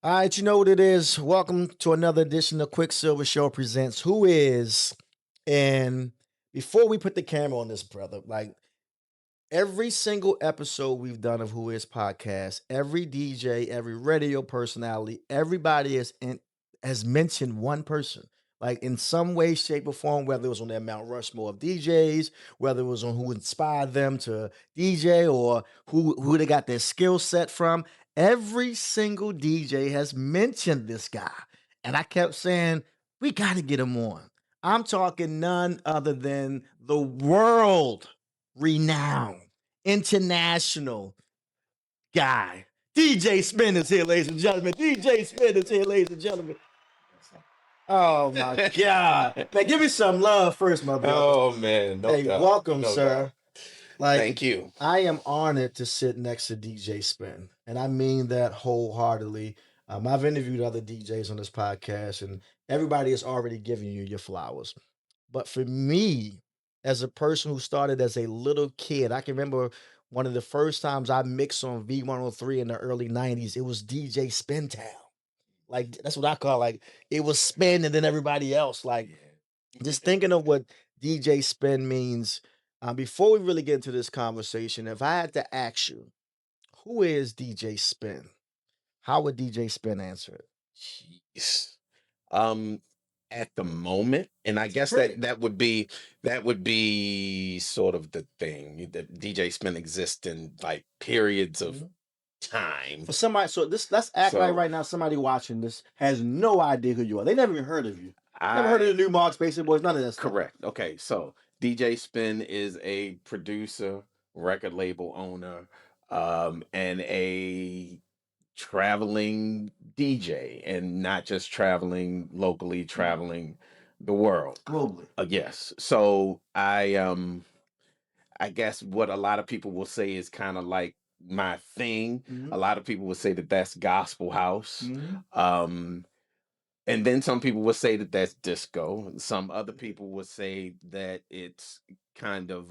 All right, you know what it is. Welcome to another edition of Quicksilva Show presents Who Is. And before we put the camera on this, brother, like every single episode we've done of Who Is podcast, every DJ, every radio personality, everybody has mentioned one person. Like in some way, shape, or form, whether it was on their Mount Rushmore of DJs, whether it was on who inspired them to DJ or who they got their skill set from. Every single DJ has mentioned this guy. And I kept saying, we got to get him on. I'm talking none other than the world renowned international guy. DJ Spen is here, ladies and gentlemen. DJ Spen is here, ladies and gentlemen. Oh my God. Man, give me some love first, my brother. Oh man, no Hey, doubt. welcome, No sir. doubt. Like, Thank you. I am honored to sit next to DJ Spen, and I mean that wholeheartedly. I've interviewed other DJs on this podcast, and everybody has already given you your flowers. But for me, as a person who started as a little kid, I can remember one of the first times I mixed on V103 in the early 90s. It was DJ Spin Town. Like that's what I call like it was Spin and then everybody else. Like just thinking of what DJ Spin means. Before we really get into this conversation, if I had to ask you, who is DJ Spin? How would DJ Spin answer it? Jeez. Um, at the moment, and I guess Pretty. that would be sort of the thing. The DJ Spin exists in like periods of Mhm. time. For somebody, so this let's act like So right now somebody watching this has no idea who you are. They never even heard of you. Never heard I of the Numarx, Basic Boys, none of that stuff. correct. Okay, so DJ Spin is a producer, record label owner, and a traveling DJ, and not just traveling locally, traveling the world. Globally. Yes. So I guess what a lot of people will say is kind of like my thing. Mhm. A lot of people will say that that's gospel house. Mhm. Um and then some people will say that that's disco. And some other people will say that it's kind of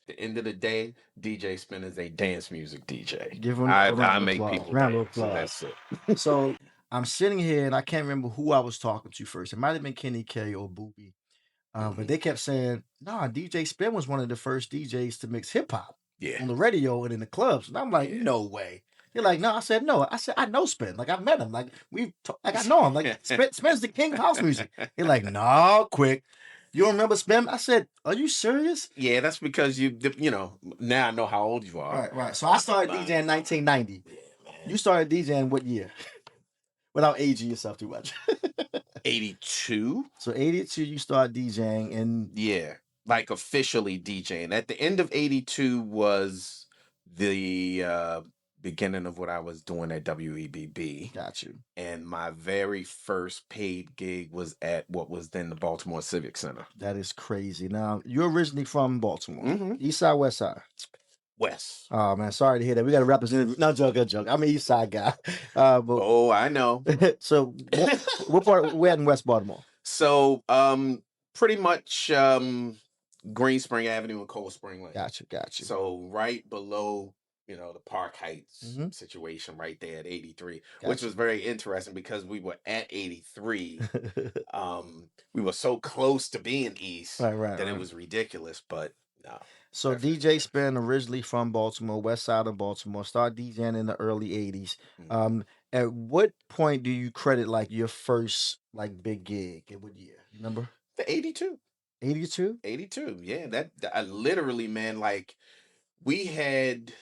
the end of the day, DJ Spin is a dance music DJ. Give him I a round I of make applause. people Round of dance, and applause. that's it. So I'm sitting here and I can't remember who I was talking to first. It might have been Kenny K or Boopy. But Mhm. they kept saying, nah, DJ Spin was one of the first DJs to mix hip hop Yeah. on the radio and in the clubs. And I'm like, Yeah. no way. They're like, no. I said, no. I said, I know Spin. Like, I met him. Like, like, I know him. Like, Spin's the king of house music. They're like, no, quick. You don't remember Spin? I said, are you serious? Yeah, that's because now I know how old you are. Right. So I started DJing in 1990. Yeah, You man. started DJing what year? Without aging yourself too much. 82? So 82, you start DJing, and Yeah, like officially DJing. At the end of 82 was the beginning of what I was doing at WEBB. got you. And my very first paid gig was at what was then the Baltimore Civic Center. That is crazy. Now, you're originally from Baltimore. Mhm. East side, west side? West. Oh man, sorry to hear that. We got to wrap this in. No joke, good joke. I'm an East Side guy. But Oh, I know. so what part? We're in West Baltimore. So, pretty much Green Spring Avenue and Cold Spring Lane. Got you. So right below, the Park Heights Mhm. situation right there at 83, Got which you. was very interesting because we were at 83. We were so close to being east right. that it was ridiculous, but no. So definitely. DJ Spen, originally from Baltimore, west side of Baltimore, started DJing in the early 80s. Mhm. At what point do you credit like your first like big gig? In what year? You remember? The 82. 82? 82. Yeah, I literally, man, like we had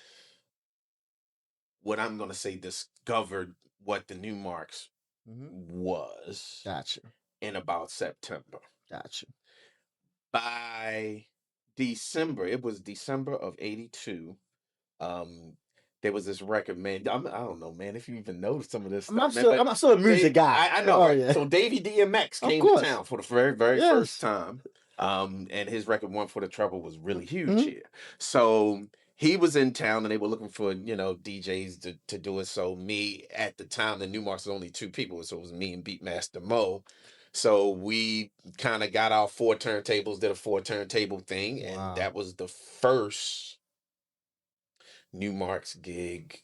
what I'm gonna say discovered what the Numarx Mm-hmm. was Got you. in about September. Got you. By December, it was December of 82. Um, there was this record, man. I don't know, man, if you even know some of this stuff, man. But I'm still a music guy. I know, Oh right? yeah. So Davey DMX Of came to course. town for the very, very Yes. first time. And his record One for the Trouble was really huge Mhm. here. So he was in town and they were looking for, DJs to do it. So me at the time, the Numarx was only two people. So it was me and Beatmaster Mo. So we kind of got our four turntables, did a four turntable thing, and Wow. that was the first Numarx gig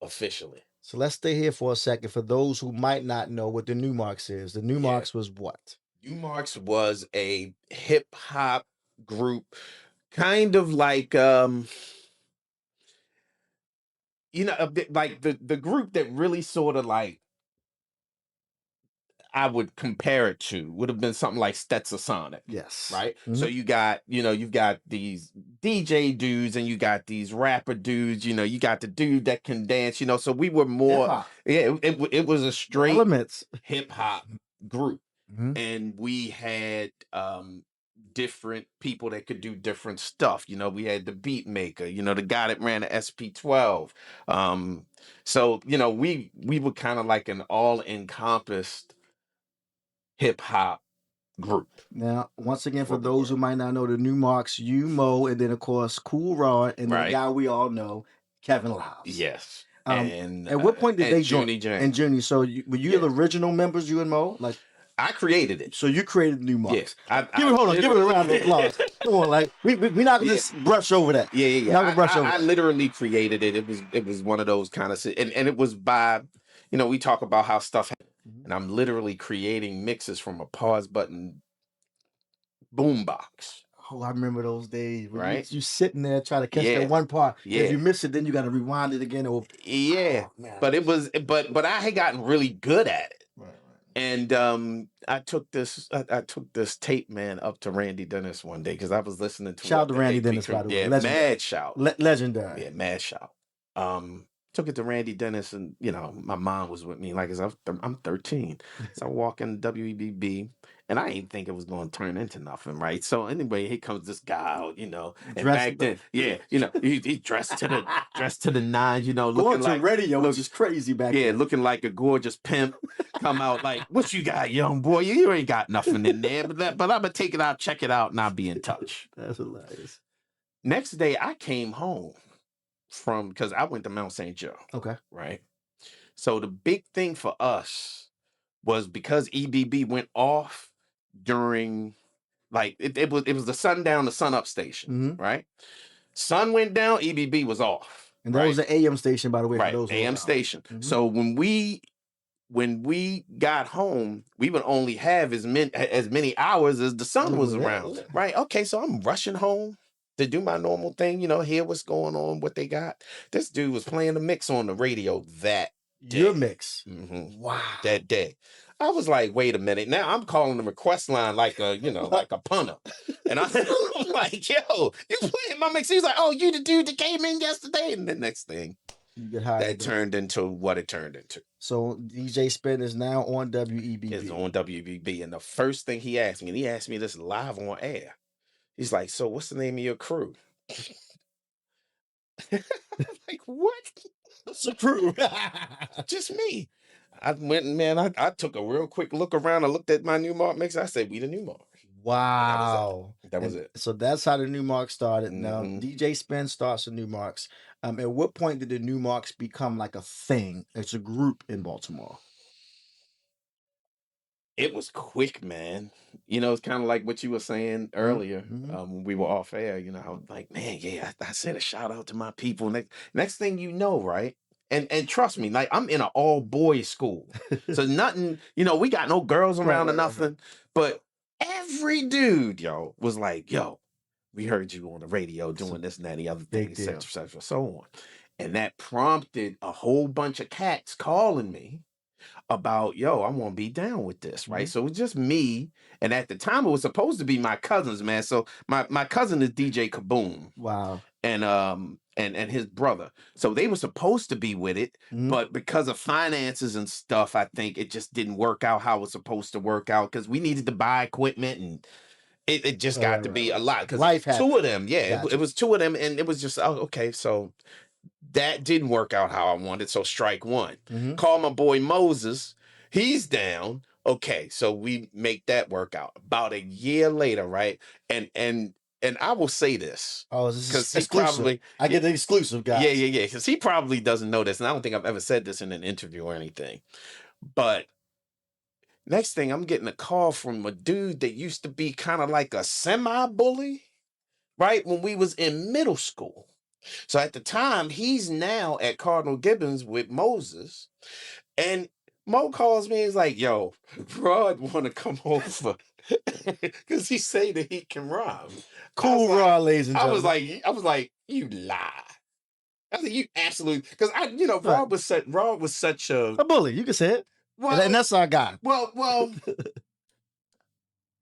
officially. So let's stay here for a second for those who might not know what the Numarx is. The Numarx was what? Numarx was a hip hop group, kind of like a bit like the group that really sort of like I would compare it to would have been something like Stetsasonic. Yes. Right. So you got, you've got these DJ dudes and you got these rapper dudes, you got the dude that can dance, so we were more, Hip-hop. it was a straight Elements. hip hop group. Mhm. And we had different people that could do different stuff. We had the beat maker, the guy that ran the SP12. So, we were kind of like an all encompassed hip hop group. Now, once again, for What we those were. who might not know, the Numarx, you Mo, and then of course Cool Rod, and then the Right. guy we all know, Kevin Lyles. Yes. And at what point did they join? Junie James. And Junie, so were you the original members, you and Mo? Like, I created it. so you created Numarx. Yes. Hold on, give it a round of applause. Come on, like we're not gonna just brush over that. Yeah. We're not gonna brush over I that. literally created it. It was one of those kind of, and it was by, we talk about how stuff, and I'm literally creating mixes from a pause button boombox. Oh, I remember those days. When Right. you sitting there trying to catch Yeah. that one part. Yeah. If you miss it, then you got to rewind it again. Or Yeah. oh, man. But it was, but I had gotten really good at it. Right. And I took this tape man up to Randy Dennis one day because I was listening to shout out to Randy Dennis, by the way. mad shout. Legendary. Yeah, mad shout. Took it to Randy Dennis, and my mom was with me. Like, I'm 13, so I walk in WEBB, and I ain't think it was going to turn into nothing, right? So anyway, here comes this guy out, and back then, he dressed to the nines, Going looking to like radio, which is crazy back then. looking like a gorgeous pimp. Come out like, what you got, young boy? You ain't got nothing in there, but I'm gonna take it out, check it out, and I'll be in touch. That's hilarious. Next day, I came home because I went to Mount St. Joe. Okay. Right. So the big thing for us was because EBB went off during, like, it was the sundown to sunup station, right? Sun went down, EBB was off. And that was an AM station, by the way. Right, For those AM station. So when we got home, we would only have as many hours as the sun was around. Right. Okay, so I'm rushing home to do my normal thing, hear what's going on, what they got. This dude was playing the mix on the radio that day. Your mix. Wow. That day. I was like, wait a minute. Now I'm calling the request line like a, like a punter. And I'm like, yo, you playing my mix? He's like, oh, you the dude that came in yesterday? And the next thing, that turned into what it turned into. So DJ Spen is now on WEBB. It's on WEBB. And the first thing he asked me this live on air. He's like, so what's the name of your crew? Like, what? What's the crew? Just me. I went, man, I took a real quick look around. I looked at my Numarx mix. I said, we the Numarx. Wow. That was it. So that's how the Numarx started. Now, DJ Spen starts the Numarx. At what point did the Numarx become like a thing? It's a group in Baltimore. It was quick, man. It's kind of like what you were saying earlier when we were off air. I was like, man, yeah, I sent a shout out to my people. Next thing you know, right? And trust me, like, I'm in an all boys school, so nothing. We got no girls around or nothing. But every dude, was like, yo, we heard you on the radio doing this and that, the other thing, et cetera, so on. And that prompted a whole bunch of cats calling me about, yo, I want to be down with this, right? So it was just me, and at the time it was supposed to be my cousins, man. So my cousin is DJ Kaboom. Wow. And his brother. So they were supposed to be with it, but because of finances and stuff, I think it just didn't work out how it was supposed to work out, because we needed to buy equipment, and it just got to be a lot, because two of them, it was two of them, and it was just, okay, so that didn't work out how I wanted. So strike one. Call my boy Moses. He's down. Okay, so we make that work out. About a year later, right? And I will say this. Oh, this is exclusive. I get the exclusive, guys. Yeah. Because he probably doesn't know this, and I don't think I've ever said this in an interview or anything. But next thing, I'm getting a call from a dude that used to be kind of like a semi-bully, right? When we was in middle school. So at the time, he's now at Cardinal Gibbons with Moses. And Mo calls me and is like, yo, Rod want to come over. Because he say that he can rhyme. Cool Rod, ladies and gentlemen. I was like, you lie. I said, you absolutely, because Right. Rod was such a bully. You can say it. well, And that's our guy. well,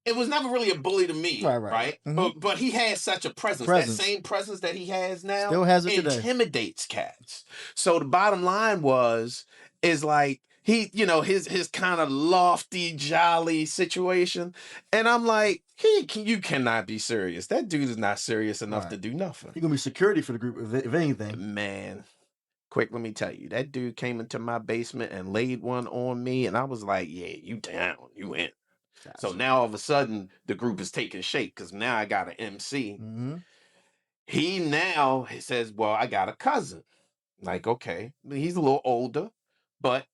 it was never really a bully to me, right? Mhm. But he had such a presence. That same presence that he has now Still has it today. intimidates cats. So the bottom line is like he, his kind of lofty, jolly situation, and I'm like, you cannot be serious. That dude is not serious enough to do nothing. He's gonna be security for the group if anything. Man. Quick, let me tell you, that dude came into my basement and laid one on me, and I was like, yeah, you down, you in. Gotcha. So now all of a sudden the group is taking shape because now I got an MC. Mm-hmm. He says, well, I got a cousin. Like, okay, he's a little older, but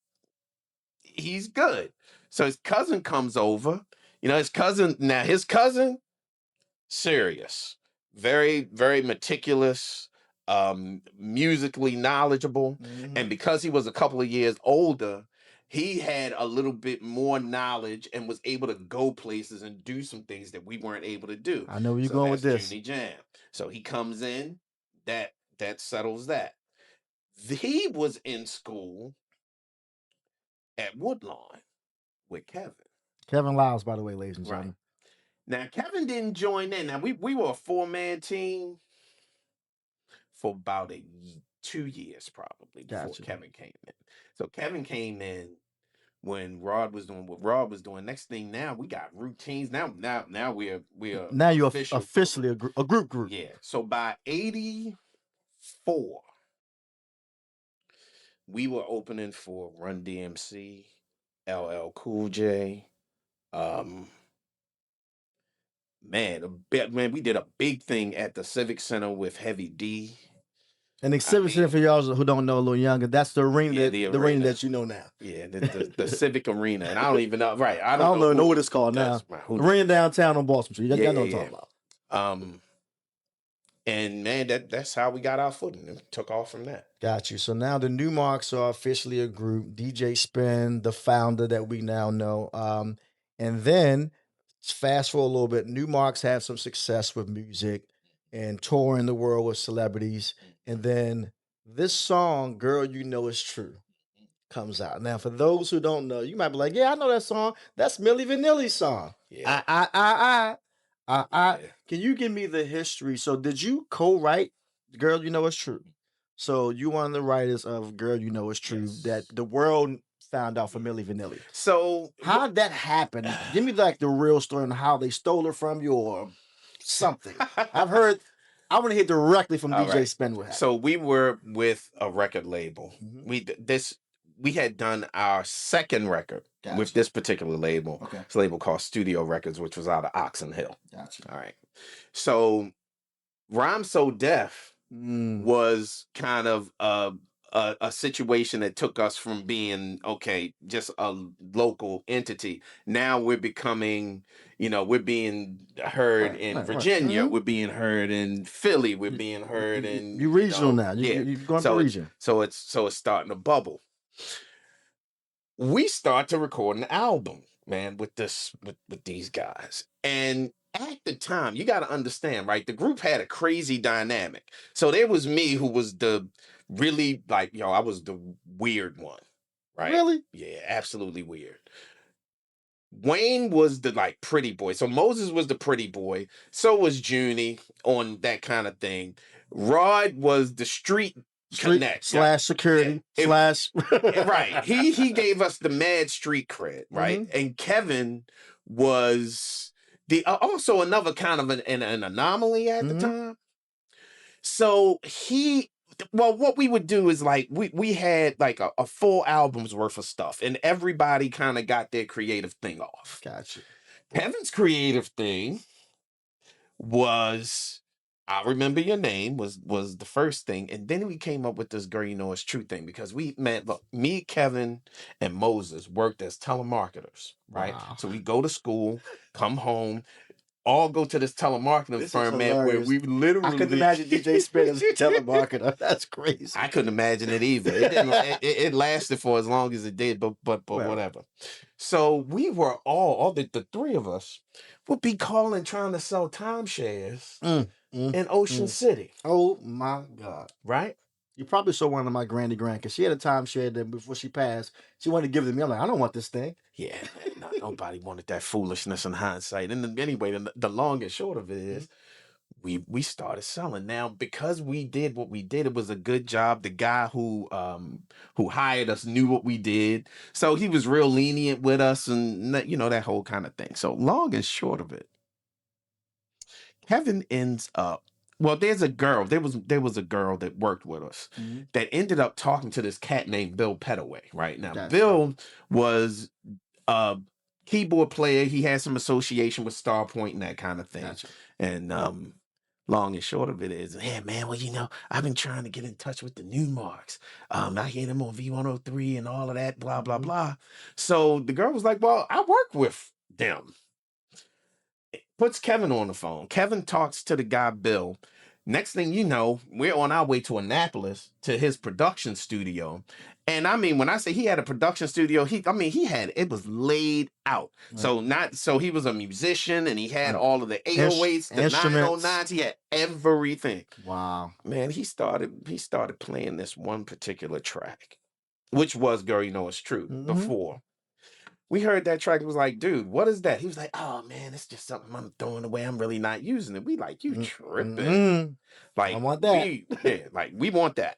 he's good. So his cousin comes over. His cousin, serious, very, very meticulous, musically knowledgeable. Mm-hmm. And because he was a couple of years older, he had a little bit more knowledge and was able to go places and do some things that we weren't able to do. I know where you're going with this. Junie Jam. So he comes in, that settles that. He was in school at Woodlawn with Kevin. Kevin Lyles, by the way, ladies and gentlemen. Now Kevin didn't join in. Now we were a 4-man team for about 2 years probably before Kevin came in. So Kevin came in when Rod was doing what Rod was doing. Next thing, now we got routines. Now we're now you're officially a group. Yeah. So by 84, we were opening for Run DMC, LL Cool J. Man, we did a big thing at the Civic Center with Heavy D. And the Civic Center, for y'all who don't know, a little younger, that's the arena, the arena that you know now. Yeah, the Civic Arena, and I don't even know. Right, I don't know what it's called now. Arena downtown on Baltimore Street. You know what I'm talking about. And man, that's how we got our footing and took off from that. Got you. So now the Numarx are officially a group. DJ Spen, the founder that we now know. And then fast forward a little bit, Numarx had some success with music and touring the world with celebrities. And then this song, Girl You Know It's True, comes out. Now, for those who don't know, you might be like, yeah, I know that song. That's Milli Vanilli's song. Yeah. Can you give me the history? So did you co-write Girl You Know It's True? So you one of the writers of Girl You Know It's True that the world found out from Milli Vanilli. So how did that happen? Give me like the real story on how they stole her from you or something. I want to hear directly from DJ Spen what happened. So we were with a record label. Mm-hmm. We had done our second record with this particular label. Okay. It's a label called Studio Records, which was out of Oxon Hill. Gotcha. All right. So Rhyme So Deaf was kind of a situation that took us from being just a local entity. Now we're becoming, we're being heard in Virginia, Mm-hmm. we're being heard in Philly, we're being heard in you're regional now. You're going to region. So it's starting to bubble. We start to record an album, man, with these guys. And at the time, you got to understand, right? The group had a crazy dynamic. So there was me who was the really I was the weird one, right? Really? Yeah, absolutely weird. Wayne was the pretty boy. So Moses was the pretty boy. So was Junie on that kind of thing. Rod was the street connect / security / right. He gave us the mad street cred, right? Mm-hmm. And Kevin was the also another kind of an anomaly at the time. So what we would do is we had a full album's worth of stuff, and everybody kind of got their creative thing off. Gotcha. Kevin's creative thing was I Remember Your Name was the first thing, and then we came up with this Girl You Know It's True thing because me, Kevin, and Moses worked as telemarketers, right? Wow. So we go to school, come home, all go to this telemarketing firm, man, where we literally... I couldn't imagine DJ Spen as a telemarketer. That's crazy. I couldn't imagine it either. It didn't. It lasted for as long as it did, but Well. whatever. So we were all the three of us would be calling trying to sell timeshares in Ocean City. Oh my God! Right? You probably saw one of my granny grandkids. She had a timeshare that before she passed, she wanted to give it to me. I'm like, I don't want this thing. Yeah, nobody wanted that foolishness in hindsight. And anyway, the long and short of it is, we started selling. Now, because we did what we did, it was a good job. The guy who hired us knew what we did, so he was real lenient with us, and that whole kind of thing. So long and short of it, Kevin ends up... Well, there's a girl. There was a girl that worked with us that ended up talking to this cat named Bill Petaway. Right now, Bill was a keyboard player. He had some association with Starpoint and that kind of thing. Gotcha. And long and short of it is, yeah, man. Well, I've been trying to get in touch with the Numarx. I hear them on V103 and all of that, blah blah blah. So the girl was like, "Well, I work with them." Puts Kevin on the phone. Kevin talks to the guy Bill. Next thing you know, we're on our way to Annapolis to his production studio. And I mean, when I say he had a production studio, it was laid out. Right. So he was a musician, and he had all of the 808s, the 909s, he had everything. Wow. Man, he started playing this one particular track, which was Girl You Know It's True before. We heard that track. It was like, dude, what is that? He was like, oh man, it's just something I'm throwing away. I'm really not using it. We like, you tripping. Like, I want that. We want that.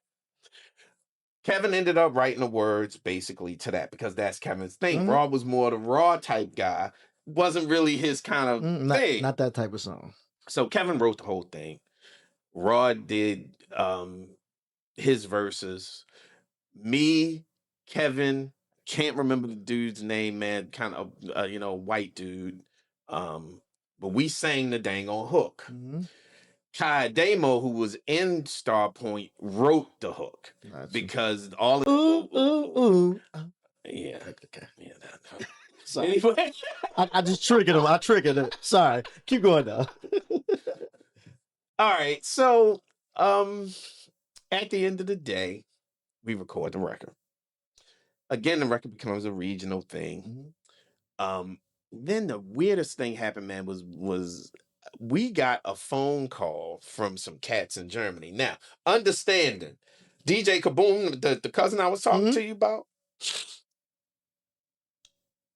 Kevin ended up writing the words basically to that because that's Kevin's thing. Rod was more the raw type guy. Wasn't really his kind of thing. Not that type of song. So Kevin wrote the whole thing. Rod did his verses. Me, Kevin, can't remember the dude's name, man. Kind of, white dude. But we sang the dang on hook. Kai Damo, who was in Starpoint, wrote the hook because all. Yeah. Okay. Yeah. Sorry. Anyway, I just triggered him. I triggered him. Sorry. Keep going though. All right. So, at the end of the day, we record the record. Again, the record becomes a regional thing. Then the weirdest thing happened, man, was we got a phone call from some cats in Germany. Now, understanding, DJ Kaboom, the cousin I was talking to you about,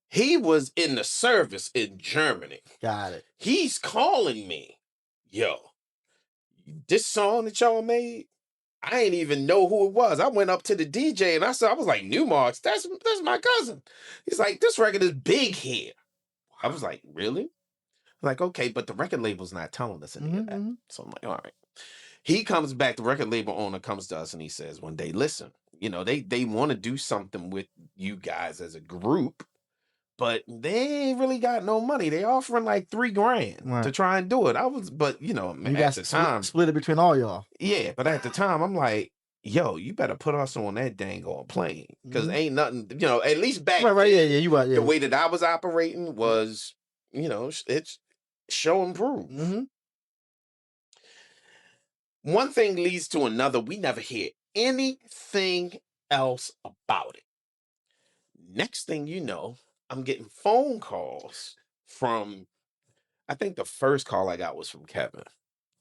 he was in the service in Germany. Got it. He's calling me, yo, this song that y'all made, I ain't even know who it was. I went up to the DJ and I was like, Numarx, that's my cousin. He's like, this record is big here. I was like, really? I'm like, okay, but the record label's not telling us any of that. So I'm like, all right. He comes back, the record label owner comes to us and he says one day, listen, they want to do something with you guys as a group, but they ain't really got no money. They offering like $3,000 to try and do it. But at the time, split it between all y'all. Yeah, but at the time, I'm like, yo, you better put us on that dang on plane because ain't nothing. At least back then, you right. The way that I was operating was, it's show and prove. One thing leads to another. We never hear anything else about it. Next thing you know, I'm getting phone calls from, I think the first call I got was from Kevin.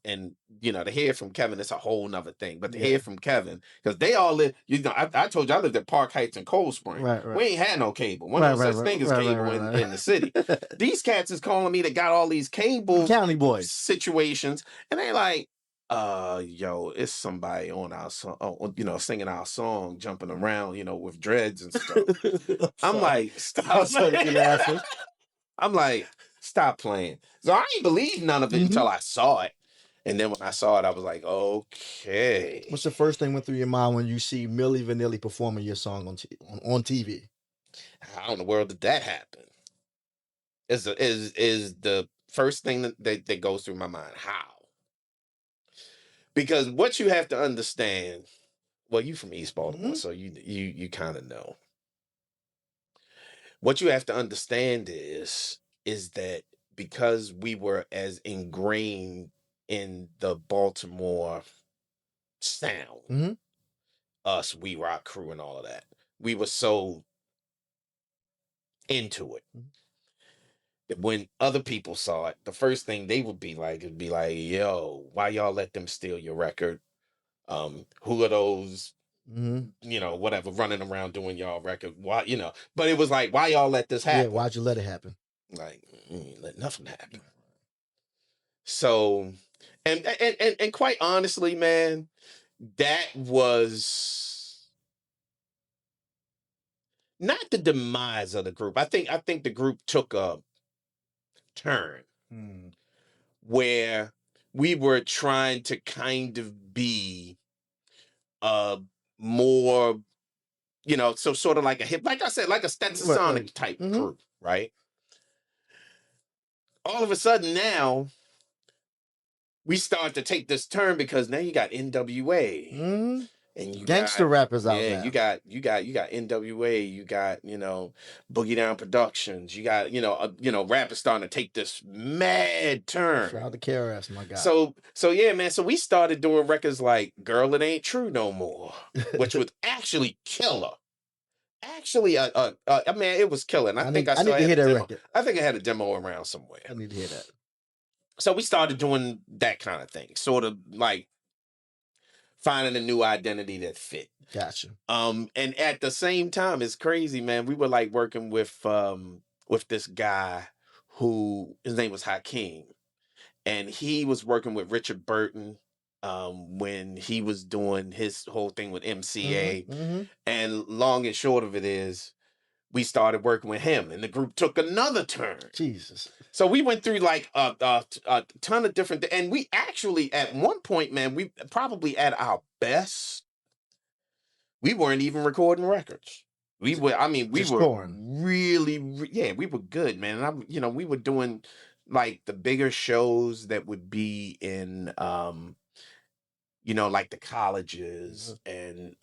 And, to hear from Kevin, it's a whole nother thing. But to hear from Kevin, because they all live, I told you I lived at Park Heights and Cold Spring. Right. We ain't had no cable. One of such thing as cable in the city. These cats is calling me that got all these cable county boys situations. And they like, yo, it's somebody on our song, singing our song, jumping around, with dreads and stuff. I'm like, stop. I'm like, stop playing. So I ain't believe none of it until I saw it. And then when I saw it, I was like, okay. What's the first thing went through your mind when you see Milli Vanilli performing your song on TV? How in the world did that happen? Is the first thing that goes through my mind. How? Because what you have to understand, well, you from East Baltimore, so you kind of know. What you have to understand is that because we were as ingrained in the Baltimore sound, Mm-hmm. us, We Rock crew and all of that, we were so into it Mhm. that when other people saw it, the first thing they would be like, yo, why y'all let them steal your record? Who are those, Mm-hmm. whatever, running around doing y'all record? Why, but it was like, why y'all let this Yeah, happen? why'd you let it happen? Like, let nothing happen. So, and quite honestly, man, that was not the demise of the group. I think the group took a turn where we were trying to kind of be more, so sort of like a hip, like I said, like a Stetsasonic type crew, right? All of a sudden now we start to take this turn because now you got NWA. Mm-hmm. And you Gangster got, rappers out yeah, there. you got NWA, you got, Boogie Down Productions, you got, rappers starting to take this mad turn. Shout out to KRS, my guy. So yeah, man. So we started doing records like Girl It Ain't True No More, which was actually killer. Actually, I mean, it was killer. And I think I need to had hear a that demo. record. I think I had a demo around somewhere. I need to hear that. So we started doing that kind of thing, sort of like finding a new identity that fit. Gotcha. And at the same time, it's crazy, man. We were like working with this guy who his name was Hakeem, and he was working with Richard Burton when he was doing his whole thing with MCA. Mm-hmm. And long and short of it is, we started working with him, and the group took another turn. Jesus. So we went through like a ton of different, and we actually at one point, man, we probably at our best, we weren't even recording records. We were, I mean, we Just were touring. really, yeah, we were good, man. And we were doing like the bigger shows that would be in, like the colleges and,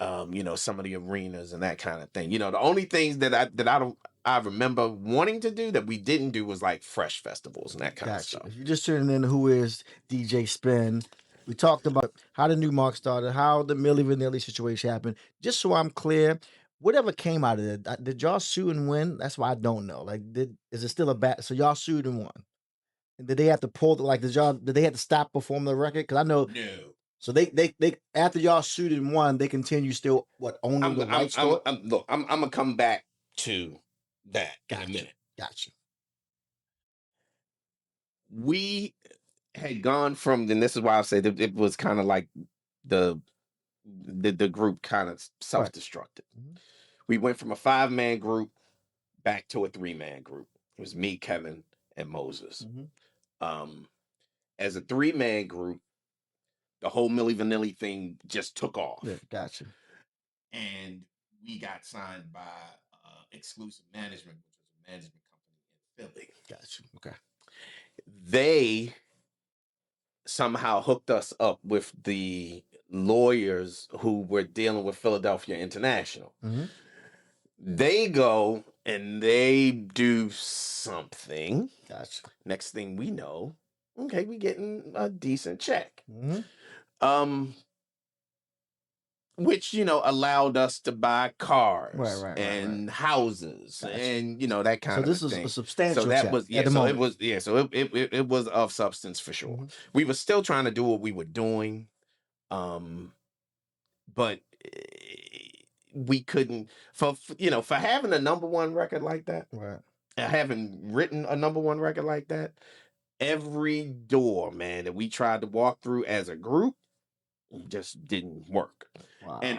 some of the arenas and that kind of thing. The only things that I remember wanting to do that we didn't do was like fresh festivals and that kind of stuff. If you're just tuning in, who is DJ Spen? We talked about how the Numarx started, how the Milli Vanilli situation happened. Just so I'm clear, whatever came out of it, did y'all sue and win? That's why I don't know. Like, is it still a bat? So y'all sued and won. And did they have to pull did they have to stop performing the record? Because I know. No. So they after y'all sued and won, they continue still owning the rights to it? Look, I'm gonna come back to that in a minute. Gotcha. We had gone from, and this is why I said it was kind of like the group kind of self-destructed. Mhm. We went from a 5-man group back to a 3-man group. It was me, Kevin, and Moses. As a 3-man group, the whole Milli Vanilli thing just took off. Yeah, gotcha. And we got signed by Exclusive Management, which was a management company in Philly. Gotcha. Okay. They somehow hooked us up with the lawyers who were dealing with Philadelphia International. They go and they do something. Gotcha. Next thing we know, okay, we getting a decent check. Which allowed us to buy cars and houses and that kind of thing. So this is a substantial so that check was at the moment. It was of substance for sure. We were still trying to do what we were doing, but we couldn't for having a number one record like that, having written a number one record like that. Every door, man, that we tried to walk through as a group just didn't work. Wow. And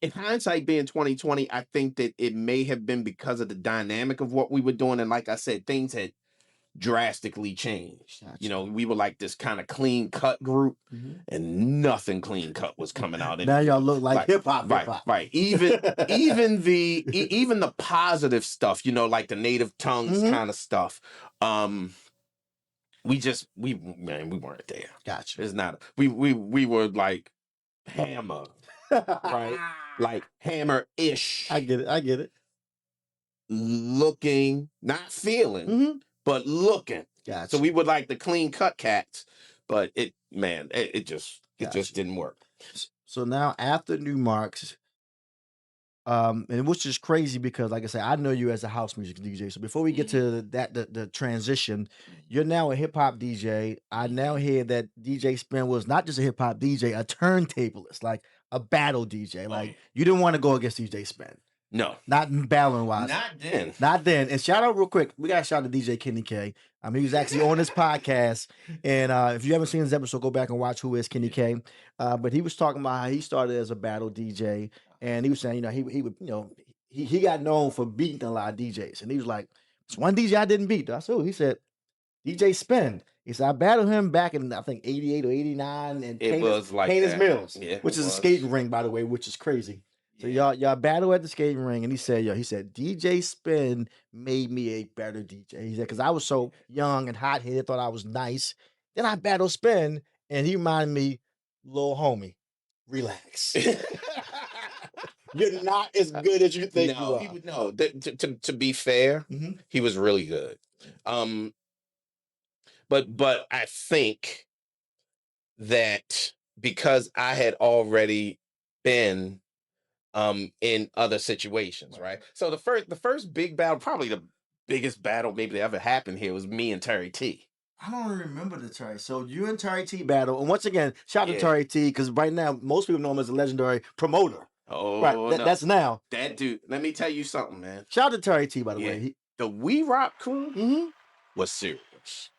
in hindsight being 2020, I think that it may have been because of the dynamic of what we were doing. And like I said, things had drastically changed. Gotcha. We were like this kind of clean cut group, and nothing clean cut was coming out. Now y'all look like hip hop. Right. Even even the positive stuff, like the native tongues kind of stuff. We weren't there. Gotcha. It's not. We were like Hammer, right? Like Hammer-ish. I get it. looking, not feeling, but looking. Gotcha. So we would like the clean cut cats, but it just didn't work. So now after Numarx, and which is crazy because, like I said, I know you as a house music DJ. So before we get to that, the transition, you're now a hip hop DJ. I now hear that DJ Spen was not just a hip hop DJ, a turntablist, like a battle DJ. Like you didn't want to go against DJ Spen. No, not battling wise. Not then. And shout out real quick. We got to shout out to DJ Kenny K. He was actually on this podcast. And if you haven't seen this episode, go back and watch Who Is Kenny K. But he was talking about how he started as a battle DJ. And he was saying, he would, he got known for beating a lot of DJs. And he was like, it's one DJ I didn't beat. I said, he said, DJ Spen. He said, I battled him back in, I think, 88 or 89. And Painters Mills, which is a skating ring, by the way, which is crazy. So y'all battle at the skating ring, and he said, DJ Spen made me a better DJ. He said, because I was so young and hot-headed, thought I was nice. Then I battled Spen, and he reminded me, little homie, relax. You're not as good as you think you are. No, to be fair, he was really good. But I think that because I had already been in other situations, right? So the first big battle, probably the biggest battle maybe that ever happened here, was me and Terry T. I don't remember the Terry. So you and Terry T battle, and once again, shout out to Terry T, because right now most people know him as a legendary promoter. Oh, right. No. That's now. That dude. Let me tell you something, man. Shout out to Terry T, by the way. The We Rock crew was serious.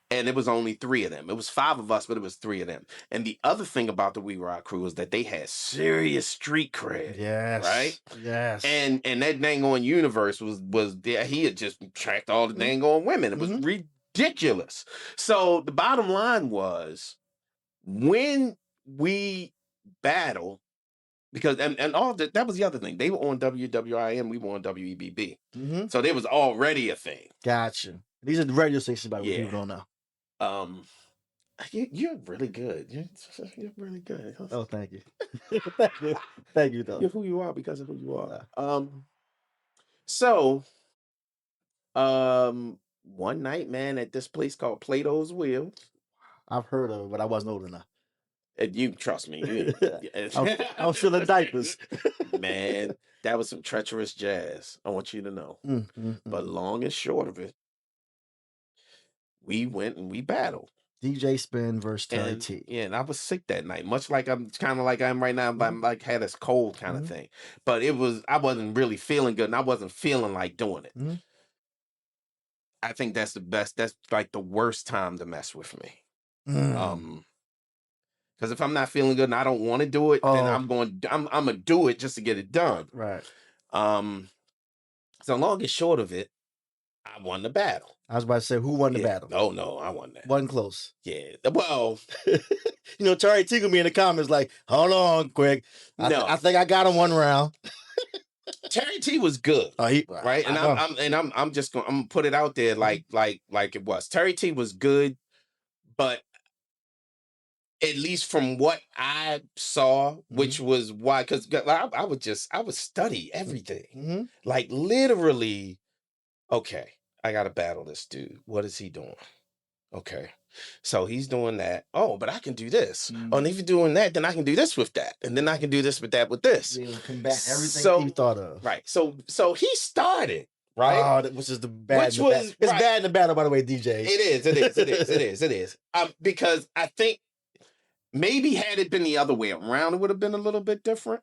And it was only 3 of them. It was 5 of us, but it was 3 of them. And the other thing about the We Rock crew is that they had serious street cred. Yes. Right? Yes. And that dang on universe was there. He had just tracked all the dang on women. It was ridiculous. So the bottom line was, when we battle, because and all that was the other thing. They were on WWIM, we were on WEBB. So there was already a thing. Gotcha. These are the radio stations, by the way, people don't know. You're really good. You're really good. Oh, thank you. Thank you, though. You're who you are because of who you are. So one night, man, at this place called Plato's Wheel. I've heard of it, but I wasn't old enough. You trust me. I was filling diapers. Man, that was some treacherous jazz. I want you to know. But long and short of it, we went and we battled. DJ Spen versus Terry T. Yeah, and I was sick that night, much like I'm kind of like I am right now. I'm like had this cold kind of thing, but I wasn't really feeling good, and I wasn't feeling like doing it. I think that's the best. That's like the worst time to mess with me. Because if I'm not feeling good and I don't want to do it, then I'm gonna do it just to get it done. Right. So long and short of it, I won the battle. I was about to say, who won the battle? Oh no, I won that. Wasn't close. Yeah. Well, Terry T gonna be in the comments like, hold on, quick. I think I got him one round. Terry T was good. Right? And I'm just gonna put it out there like it was. Terry T was good, but at least from what I saw, which was why, because I would study everything. Like literally, okay, I gotta battle this dude. What is he doing? Okay. So he's doing that. Oh, but I can do this. Oh, and if you're doing that, then I can do this with that. And then I can do this with that with this. Yeah, combat everything you thought of. Right. So he started. Right. Which is the bad. It's bad in the battle, by the way, DJ. It is. Because I think maybe had it been the other way around, it would have been a little bit different.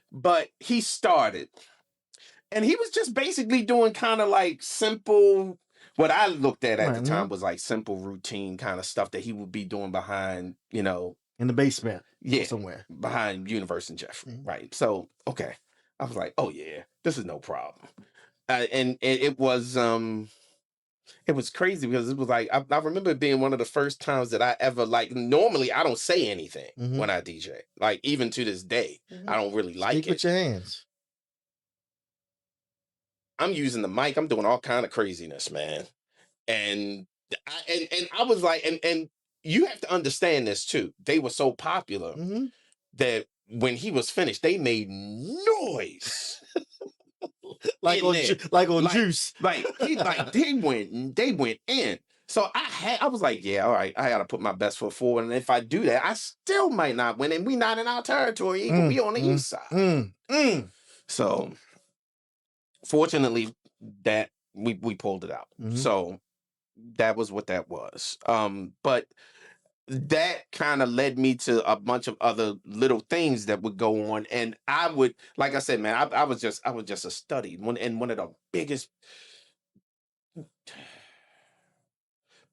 But he started. And he was just basically doing kind of like simple, what I looked at the time was like simple routine kind of stuff that he would be doing behind, in the basement. Yeah. Somewhere. Behind Universe and Jeffrey. Right. So, okay. I was like, oh yeah, this is no problem. And it was crazy because it was like, I remember it being one of the first times that I ever, like, normally I don't say anything when I DJ. Like, even to this day, I don't really like it. Speak with your hands. I'm using the mic. I'm doing all kind of craziness, man. And I was like, and you have to understand this too. They were so popular that when he was finished, they made noise. like in on there. like on Juice. They went in. So I was like, yeah, all right, I gotta put my best foot forward. And if I do that, I still might not win. And we not in our territory either. We on the east side. So fortunately that we pulled it out. So that was what that was. But that kind of led me to a bunch of other little things that would go on. And I would, like I said, man, I was just a study. And one of the biggest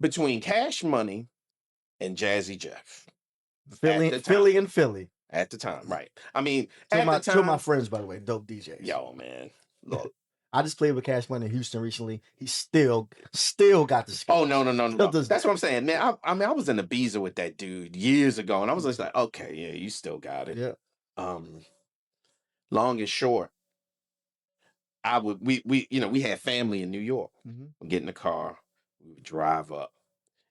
between Cash Money and Jazzy Jeff. Philly and Philly. At the time, right. I mean, Two at the time. Two of my friends, by the way, dope DJs. Yo, man. Look. I just played with Cash Money in Houston recently. He still got the skill. Oh, no. That's what I'm saying, man. I mean, I was in Ibiza with that dude years ago, and I was just like, okay, yeah, you still got it. Yeah. Long and short, we had family in New York. We'd get in the car, we would drive up,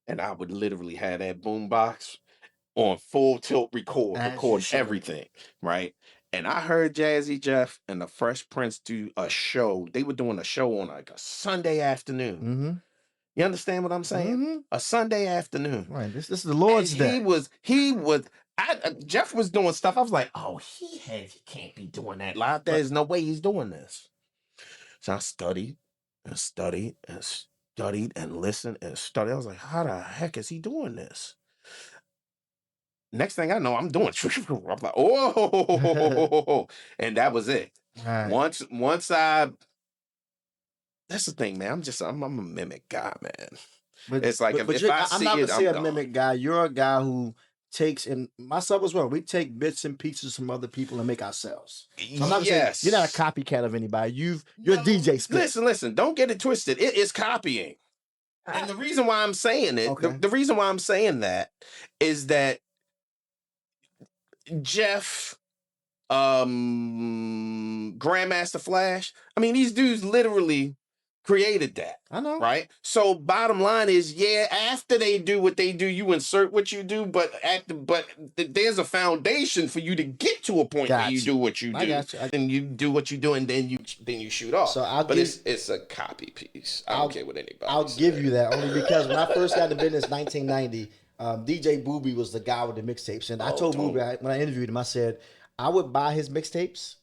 and I would literally have that boombox on full tilt record everything, right? And I heard Jazzy Jeff and the Fresh Prince do a show. They were doing a show on like a Sunday afternoon. You understand what I'm saying? A Sunday afternoon. Right. This is the Lord's Day. Jeff was doing stuff. I was like, oh, he can't be doing that live. There's no way he's doing this. So I studied and studied and studied and listened and studied. I was like, how the heck is he doing this? Next thing I know, I'm doing. I'm like, oh, and that was it. Right. Once I. That's the thing, man. I'm a mimic guy, man. But it's like if I see I'm not it, gonna say I'm a mimic guy. You're a guy who takes, and myself as well. We take bits and pieces from other people and make ourselves. So I'm not saying you're not a copycat of anybody. You're DJ Spen. Listen. Don't get it twisted. It is copying, and the reason why I'm saying it, the reason why I'm saying that is that Jeff, Grandmaster Flash. I mean, these dudes literally created that. I know. Right? So bottom line is, yeah, after they do what they do, you insert what you do, but there's a foundation for you to get to a point where you do what you do. And you do what you do, and then you shoot off. So it's a copy piece. I don't care what anybody says. Give you that only because when I first got into business 1990, DJ Booby was the guy with the mixtapes. And I told Booby when I interviewed him, I said, I would buy his mixtapes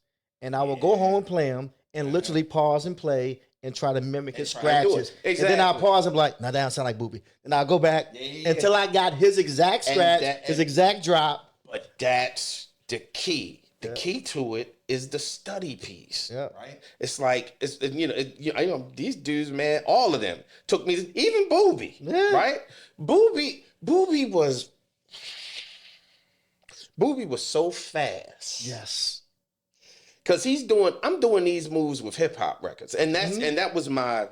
and I would go home and play them and literally pause and play and try to mimic his scratches. Exactly. And then I'll pause and be like, now that don't sound like Booby. And I'll go back until I got his exact scratch, his exact drop. But that's the key. The key to it is the study piece. Yeah. Right? It's like, these dudes, man, all of them took me, even Booby. Yeah. Right? Booby was so fast. Yes. Cause I'm doing these moves with hip hop records. And that was my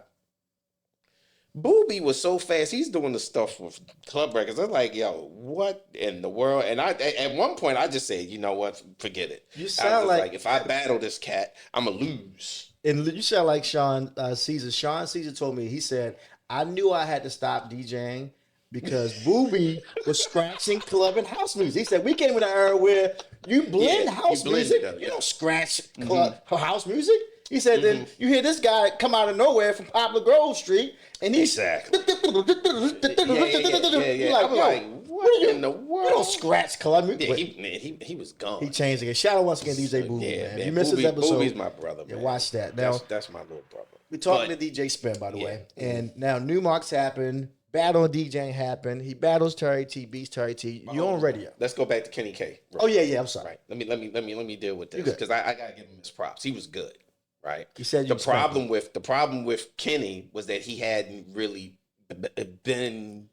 Booby was so fast. He's doing the stuff with club records. I'm like, yo, what in the world? And at one point I just said, you know what? Forget it. You sound like if I battle this cat, I'ma lose. And you sound like Sean Caesar. Sean Caesar told me, he said, I knew I had to stop DJing because Booby was scratching club and house music. He said, we came in an era where you blend house music. You don't scratch club house music. He said, then you hear this guy come out of nowhere from Poplar Grove Street, and he's exactly. Yeah. Like, I'm like, what in the world? You don't scratch club music. Yeah, he was gone. He changed again. Shout out once again, DJ Booby. Yeah, man. If you missed this episode, Booby's my brother, man. Yeah, watch that. Now, that's my little brother. We're talking to DJ Spen, by the way. And now Numarx happened. Battle and DJing happened. He battles Terry T, beats Terry T. You're on radio. Let's go back to Kenny K. Oh yeah. I'm sorry. Right. Let me deal with this because I gotta give him his props. He was good, right? You said the problem with Kenny was that he hadn't really been,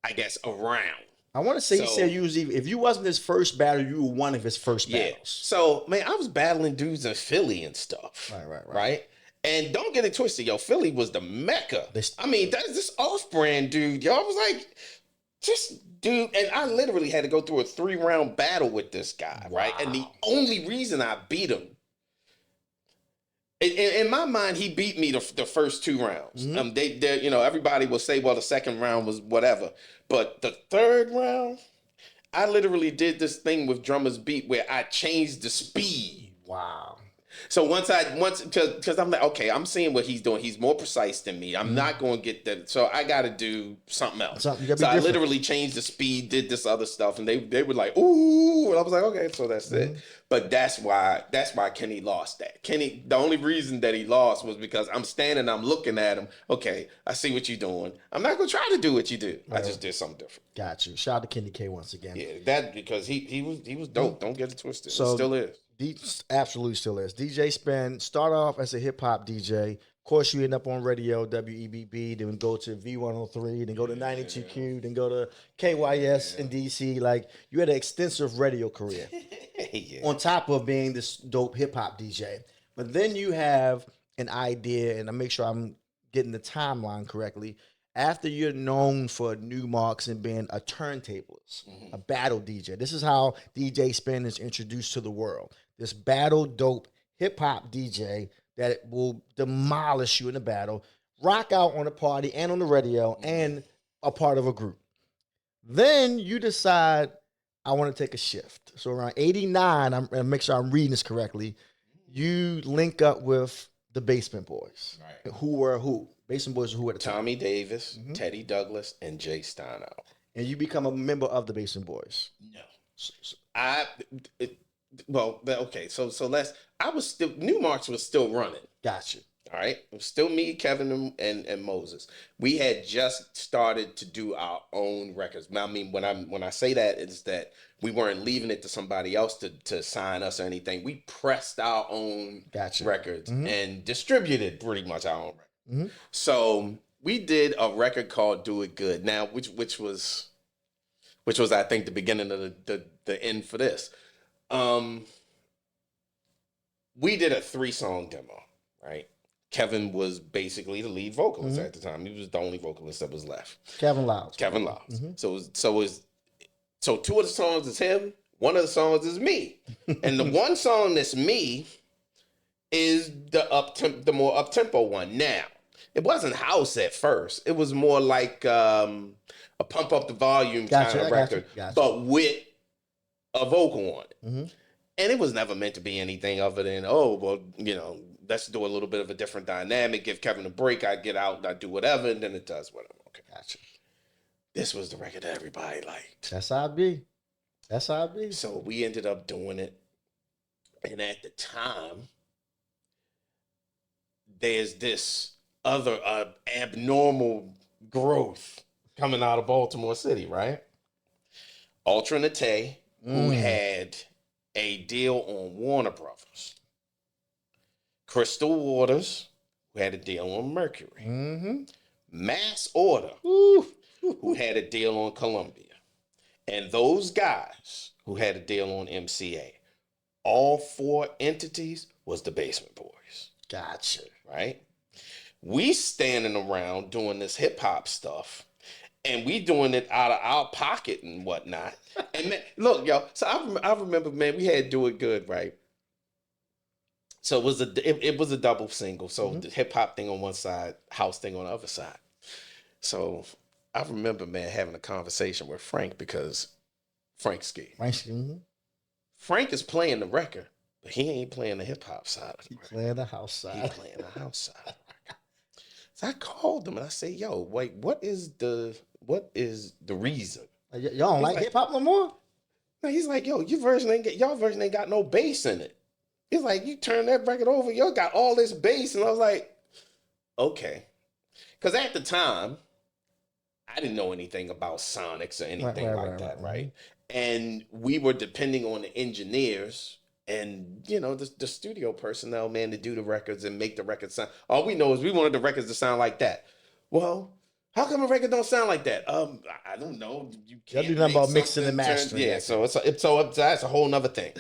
I guess, around. I want to say he said if you wasn't his first battle, you were one of his first battles. So man, I was battling dudes in Philly and stuff. Right. And don't get it twisted, yo. Philly was the mecca. I mean, that's this off-brand dude, yo. I was like, just dude, and I literally had to go through a 3-round battle with this guy, right? And the only reason I beat him, in my mind, he beat me the first 2 rounds. Everybody will say, well, the second round was whatever, but the third round, I literally did this thing with Drummer's Beat where I changed the speed. Wow. So once because I'm like, okay, I'm seeing what he's doing. He's more precise than me. I'm not going to get that. So I got to do something else. Something you gotta be So I different. literally changed the speed, did this other stuff, and they were like, ooh, and I was like, okay, so that's it. But that's why Kenny lost that. Kenny, the only reason that he lost was because I'm standing, I'm looking at him. Okay, I see what you're doing. I'm not gonna try to do what you do. I just did something different. Got you. Shout out to Kenny K once again. Yeah, that because he was dope. Don't get it twisted. So it still is. Absolutely still is. DJ Spen, start off as a hip hop DJ. Of course, you end up on radio, WEBB, then go to V103, then go to 92Q, then go to KYS in DC. Like, you had an extensive radio career on top of being this dope hip hop DJ. But then you have an idea, and I make sure I'm getting the timeline correctly. After you're known for Numarx and being a turntablist, a battle DJ. This is how DJ Spen is introduced to the world. This battle dope hip hop DJ that will demolish you in the battle, rock out on the party and on the radio and a part of a group. Then you decide, I want to take a shift. So around 89, I'm going to make sure I'm reading this correctly, you link up with the Basement Boys. Right. Who were who? Basement Boys were who at the time? Tommy Davis, Teddy Douglas, and Jay Steino. And you become a member of the Basement Boys. No. Okay, so I was still, Numarx was still running. Gotcha. All right. It was still me, Kevin, and Moses. We had just started to do our own records. I mean, when I say that, it's that we weren't leaving it to somebody else to sign us or anything. We pressed our own records and distributed pretty much our own records. So we did a record called "Do It Good." Now, which was I think the beginning of the end for this. We did a 3-song demo, right? Kevin was basically the lead vocalist at the time. He was the only vocalist that was left. Kevin Lyles. So 2 of the songs is him. 1 of the songs is me, and the one song that's me is the more up-tempo one. Now, it wasn't house at first. It was more like a pump up the volume kind of record, but with a vocal on it. And it was never meant to be anything other than, let's do a little bit of a different dynamic. Give Kevin a break. I get out, I do whatever, and then it does whatever. Okay, gotcha. This was the record that everybody liked. That's how it be. That's how it be. So we ended up doing it. And at the time, there's this other abnormal growth coming out of Baltimore City, right? Ultra Nate, who had a deal on Warner Brothers. Crystal Waters, who had a deal on Mercury. Mass Order, who had a deal on Columbia. And those guys who had a deal on MCA. All 4 entities was the Basement Boys. Gotcha. Right? We standing around doing this hip hop stuff, and we doing it out of our pocket and whatnot. And man, look, yo. So I remember, man, we had "Do It Good," right? So it was a double single. So the hip hop thing on one side, house thing on the other side. So I remember, man, having a conversation with Frank because Frank's ski. Frank is playing the record, but he ain't playing the hip hop side of the record. He's playing the house side. He's playing the house side. So I called him and I said, "Yo, wait, what is the reason? Y'all don't like hip hop no more?" No, he's like, "Yo, y'all version ain't got no bass in it." He's like, "You turn that record over, y'all got all this bass," and I was like, "Okay," because at the time, I didn't know anything about sonics or anything like that, right? And we were depending on the engineers and, the studio personnel, man, to do the records and make the records sound. All we know is we wanted the records to sound like that. Well, how come a record don't sound like that? I don't know. You can't do nothing about mixing and mastering. Yeah, so that's a whole nother thing.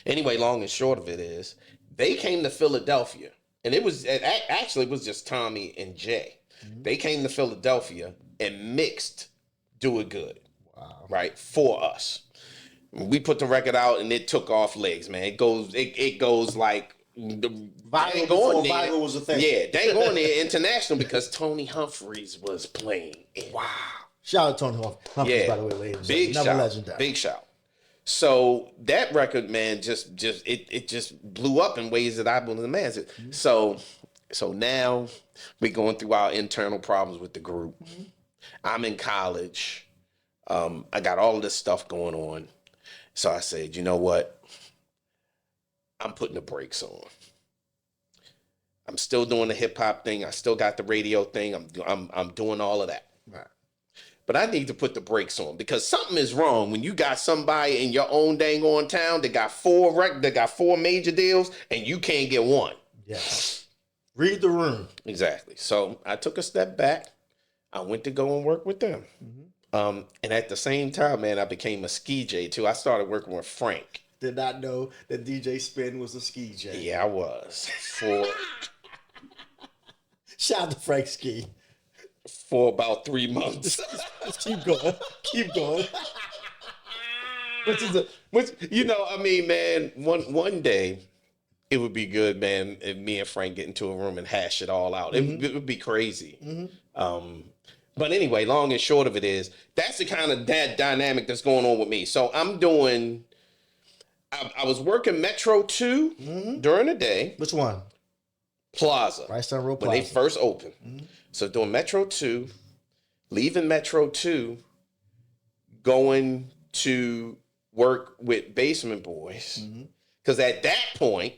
Anyway, long and short of it is, they came to Philadelphia, and it actually was just Tommy and Jay. They came to Philadelphia and mixed "Do It Good." Wow. Right, for us. We put the record out and it took off legs, man. It goes like viral was a thing. Yeah, they ain't going there international because Tony Humphries was playing it. Wow. Shout out to Tony Humphries, by the way, ladies. Big shout. Big shout. So that record, man, it just blew up in ways that I wouldn't imagine. So now we're going through our internal problems with the group. I'm in college. I got all of this stuff going on. So I said, you know what? I'm putting the brakes on. I'm still doing the hip hop thing. I still got the radio thing. I'm doing all of that. Right. But I need to put the brakes on because something is wrong when you got somebody in your own dang on town that got four major deals and you can't get one. Yes. Read the room. Exactly. So I took a step back. I went to go and work with them. And at the same time, man, I became a ski J too. I started working with Frank. Did not know that DJ Spen was a ski J. Yeah, I was. Shout out to Frank Ski. For about 3 months. Keep going. Keep going. Which you know, I mean, man, one day it would be good, man, if me and Frank get into a room and hash it all out. It would be crazy. But anyway, long and short of it is, that's the kind of that dynamic that's going on with me. So I'm doing, I was working Metro 2 during the day. Which one? Plaza. Rice Sun Road Plaza. When they first opened. So doing Metro 2, leaving Metro 2, going to work with Basement Boys. Because at that point,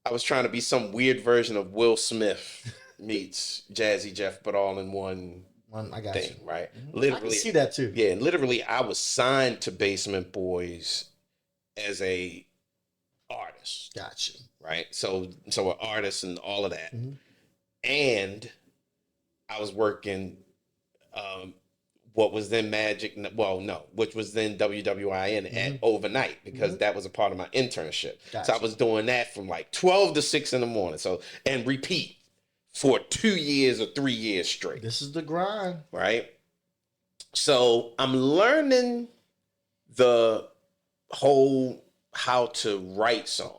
I was trying to be some weird version of Will Smith meets Jazzy Jeff, but all in one I got thing, you. right? Literally, I can see that too. Yeah, literally, I was signed to Basement Boys as a artist. Gotcha. Right? So an artist and all of that. And I was working what was then which was then WWIN at overnight because that was a part of my internship. Gotcha. So I was doing that from like 12 to 6 in the morning. So, and repeat for 2 years or 3 years straight. This is the grind. Right? So I'm learning the whole how to write songs.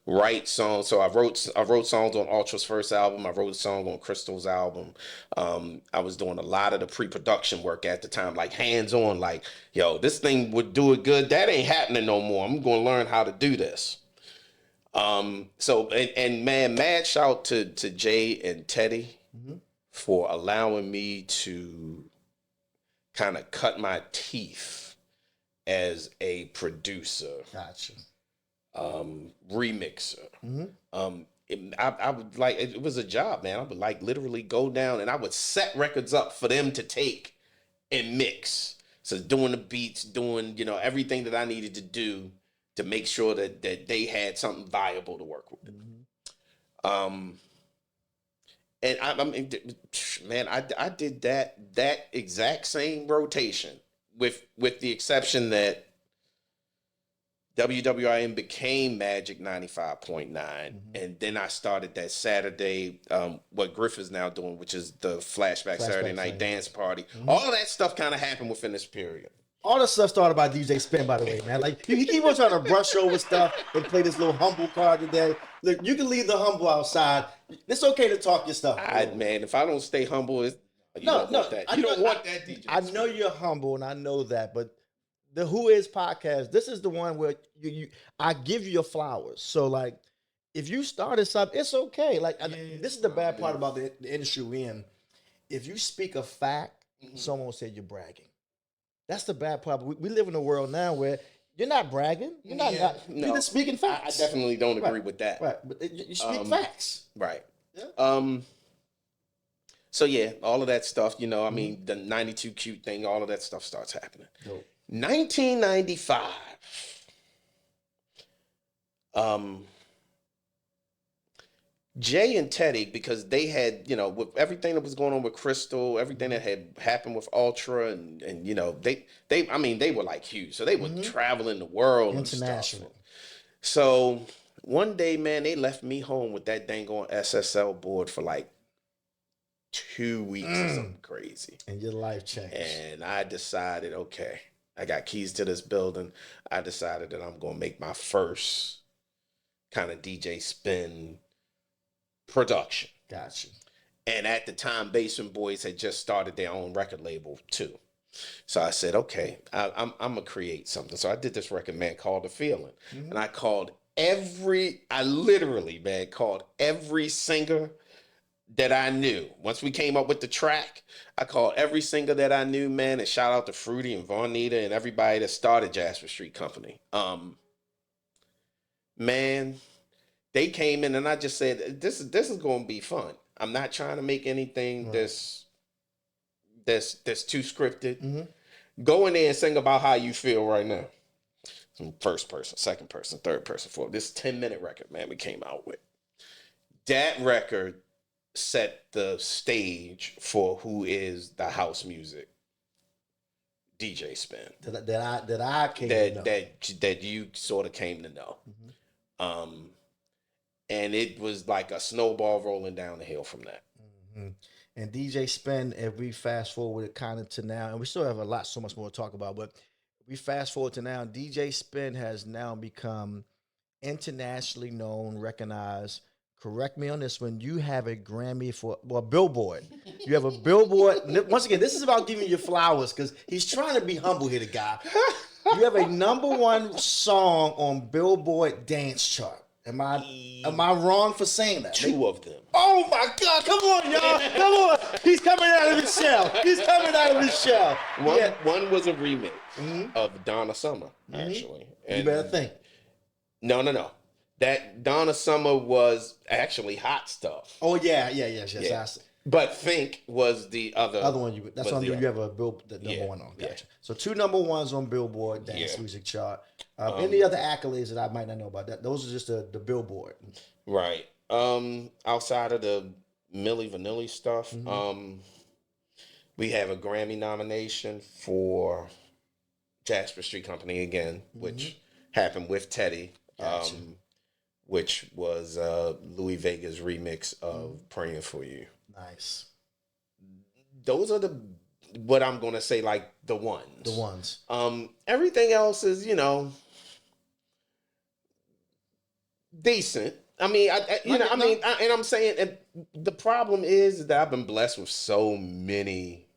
Write songs. So I wrote songs on Ultra's first album. I wrote a song on Crystal's album. I was doing a lot of the pre-production work at the time, like hands-on, like, yo, this thing would do it good. That ain't happening no more. I'm going to learn how to do this. So man, mad shout to Jay and Teddy for allowing me to kind of cut my teeth as a producer. Gotcha. Remixer. I would like, it was a job, man. I would like literally go down and I would set records up for them to take and mix. So doing the beats, doing, you know, everything that I needed to do to make sure that they had something viable to work with. And I mean, man, I did that exact same rotation with the exception that WWIN became Magic 95.9. And then I started that Saturday, what Griff is now doing, which is the Flashback Saturday Night Dance Party. All of that stuff kind of happened within this period. All the stuff started by DJ Spen, by the way, man. Like, he keep on trying to brush over stuff and play this little humble card today. Look, you can leave the humble outside. It's okay to talk your stuff. Man, if I don't stay humble, you don't want that, DJ. I know you're humble, and I know that, but the WhoIs podcast, this is the one where I give you your flowers. So, like, if you started something, it's okay. Like, this is the bad part about the industry we're in. If you speak a fact, someone will say you're bragging. That's the bad part. We live in a world now where you're not bragging. You're not. You're just speaking facts. I definitely don't agree with that. Right, but you speak facts. Right. Yeah. So yeah, all of that stuff. You know, I mean, the 92 cute thing. All of that stuff starts happening. Dope. 1995. Jay and Teddy, because they had, you know, with everything that was going on with Crystal, everything that had happened with Ultra, and you know, they were like huge. So they were traveling the world international. And stuff. So one day, man, they left me home with that dang on SSL board for like 2 weeks or something crazy. And your life changed. And I decided, okay, I got keys to this building. I decided that I'm going to make my first kind of DJ Spen production. Gotcha. And at the time, Basement Boys had just started their own record label too. So I said, okay, I'm gonna create something. So I did this record, man, called The Feeling, and I literally, man, called every singer that I knew. Once we came up with the track, I called every singer that I knew, man, and shout out to Fruity and Vonita and everybody that started Jasper Street Company. Man, they came in and I just said, this is gonna be fun. I'm not trying to make anything that's too scripted. Go in there and sing about how you feel right now. First person, second person, third person, fourth. This 10-minute record, man, we came out with. That record set the stage for who is the house music DJ Spen. That I came to know. That you sort of came to know. And it was like a snowball rolling down the hill from that. And DJ Spen, if we fast forward it kind of to now, and we still have so much more to talk about, but we fast forward to now, DJ Spen has now become internationally known, recognized. Correct me on this one. You have a Grammy for Billboard. You have a Billboard. Once again, this is about giving you flowers because he's trying to be humble here, the guy. You have a #1 song on Billboard dance chart. Am I wrong for saying that? 2 of them. Oh my God! Come on, y'all! Come on! He's coming out of his shell. He's coming out of his shell. One was a remix of Donna Summer, actually. And you better think. No. That Donna Summer was actually Hot Stuff. Oh yes. But Think was the other one. That's on. You have a #1 on. Gotcha. So 2 #1s on Billboard dance music chart. Any other accolades that I might not know about? That those are just the Billboard. Right. Outside of the Milli Vanilli stuff, we have a Grammy nomination for Jasper Street Company again, which happened with Teddy. Gotcha. Which was Louis Vega's remix of Praying for You. Nice. Those are what I'm gonna say, like the ones. The ones. Everything else is, decent. I mean, and I'm saying, and the problem is that I've been blessed with so many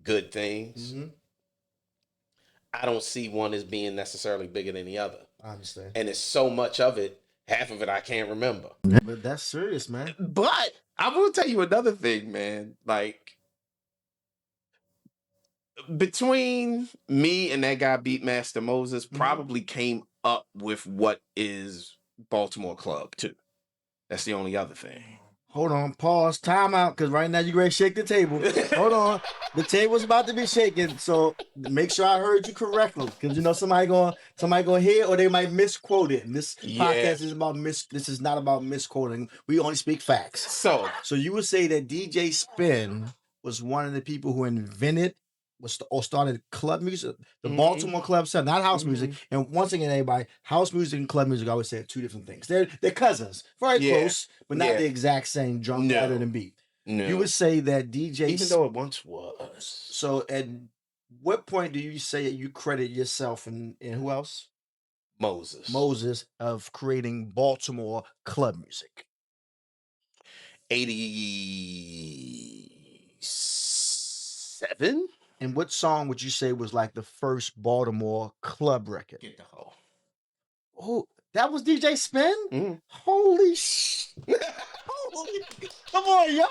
good things. I don't see one as being necessarily bigger than the other. I understand. And it's so much of it, half of it I can't remember. But that's serious, man. But I will tell you another thing, man. Like, between me and that guy Beatmaster Moses probably came up with what is Baltimore Club too. That's the only other thing. Hold on, pause, time out, because right now you're ready to shake the table. Hold on. The table's about to be shaken, so make sure I heard you correctly. Because somebody gonna hear or they might misquote it. And this podcast is about this is not about misquoting. We only speak facts. So you would say that DJ Spen was one of the people who invented or started club music, the Baltimore Club stuff, not house music. And once again, everybody, house music and club music, I would say, are 2 different things. They're cousins, very close, but not the exact same drum pattern and beat. No. You would say that DJ, even though it once was. So, at what point do you say you credit yourself and who else? Moses of creating Baltimore club music. 87. And what song would you say was like the first Baltimore club record? Get the Hoe. Oh, that was DJ Spen? Holy sh! Come on, y'all!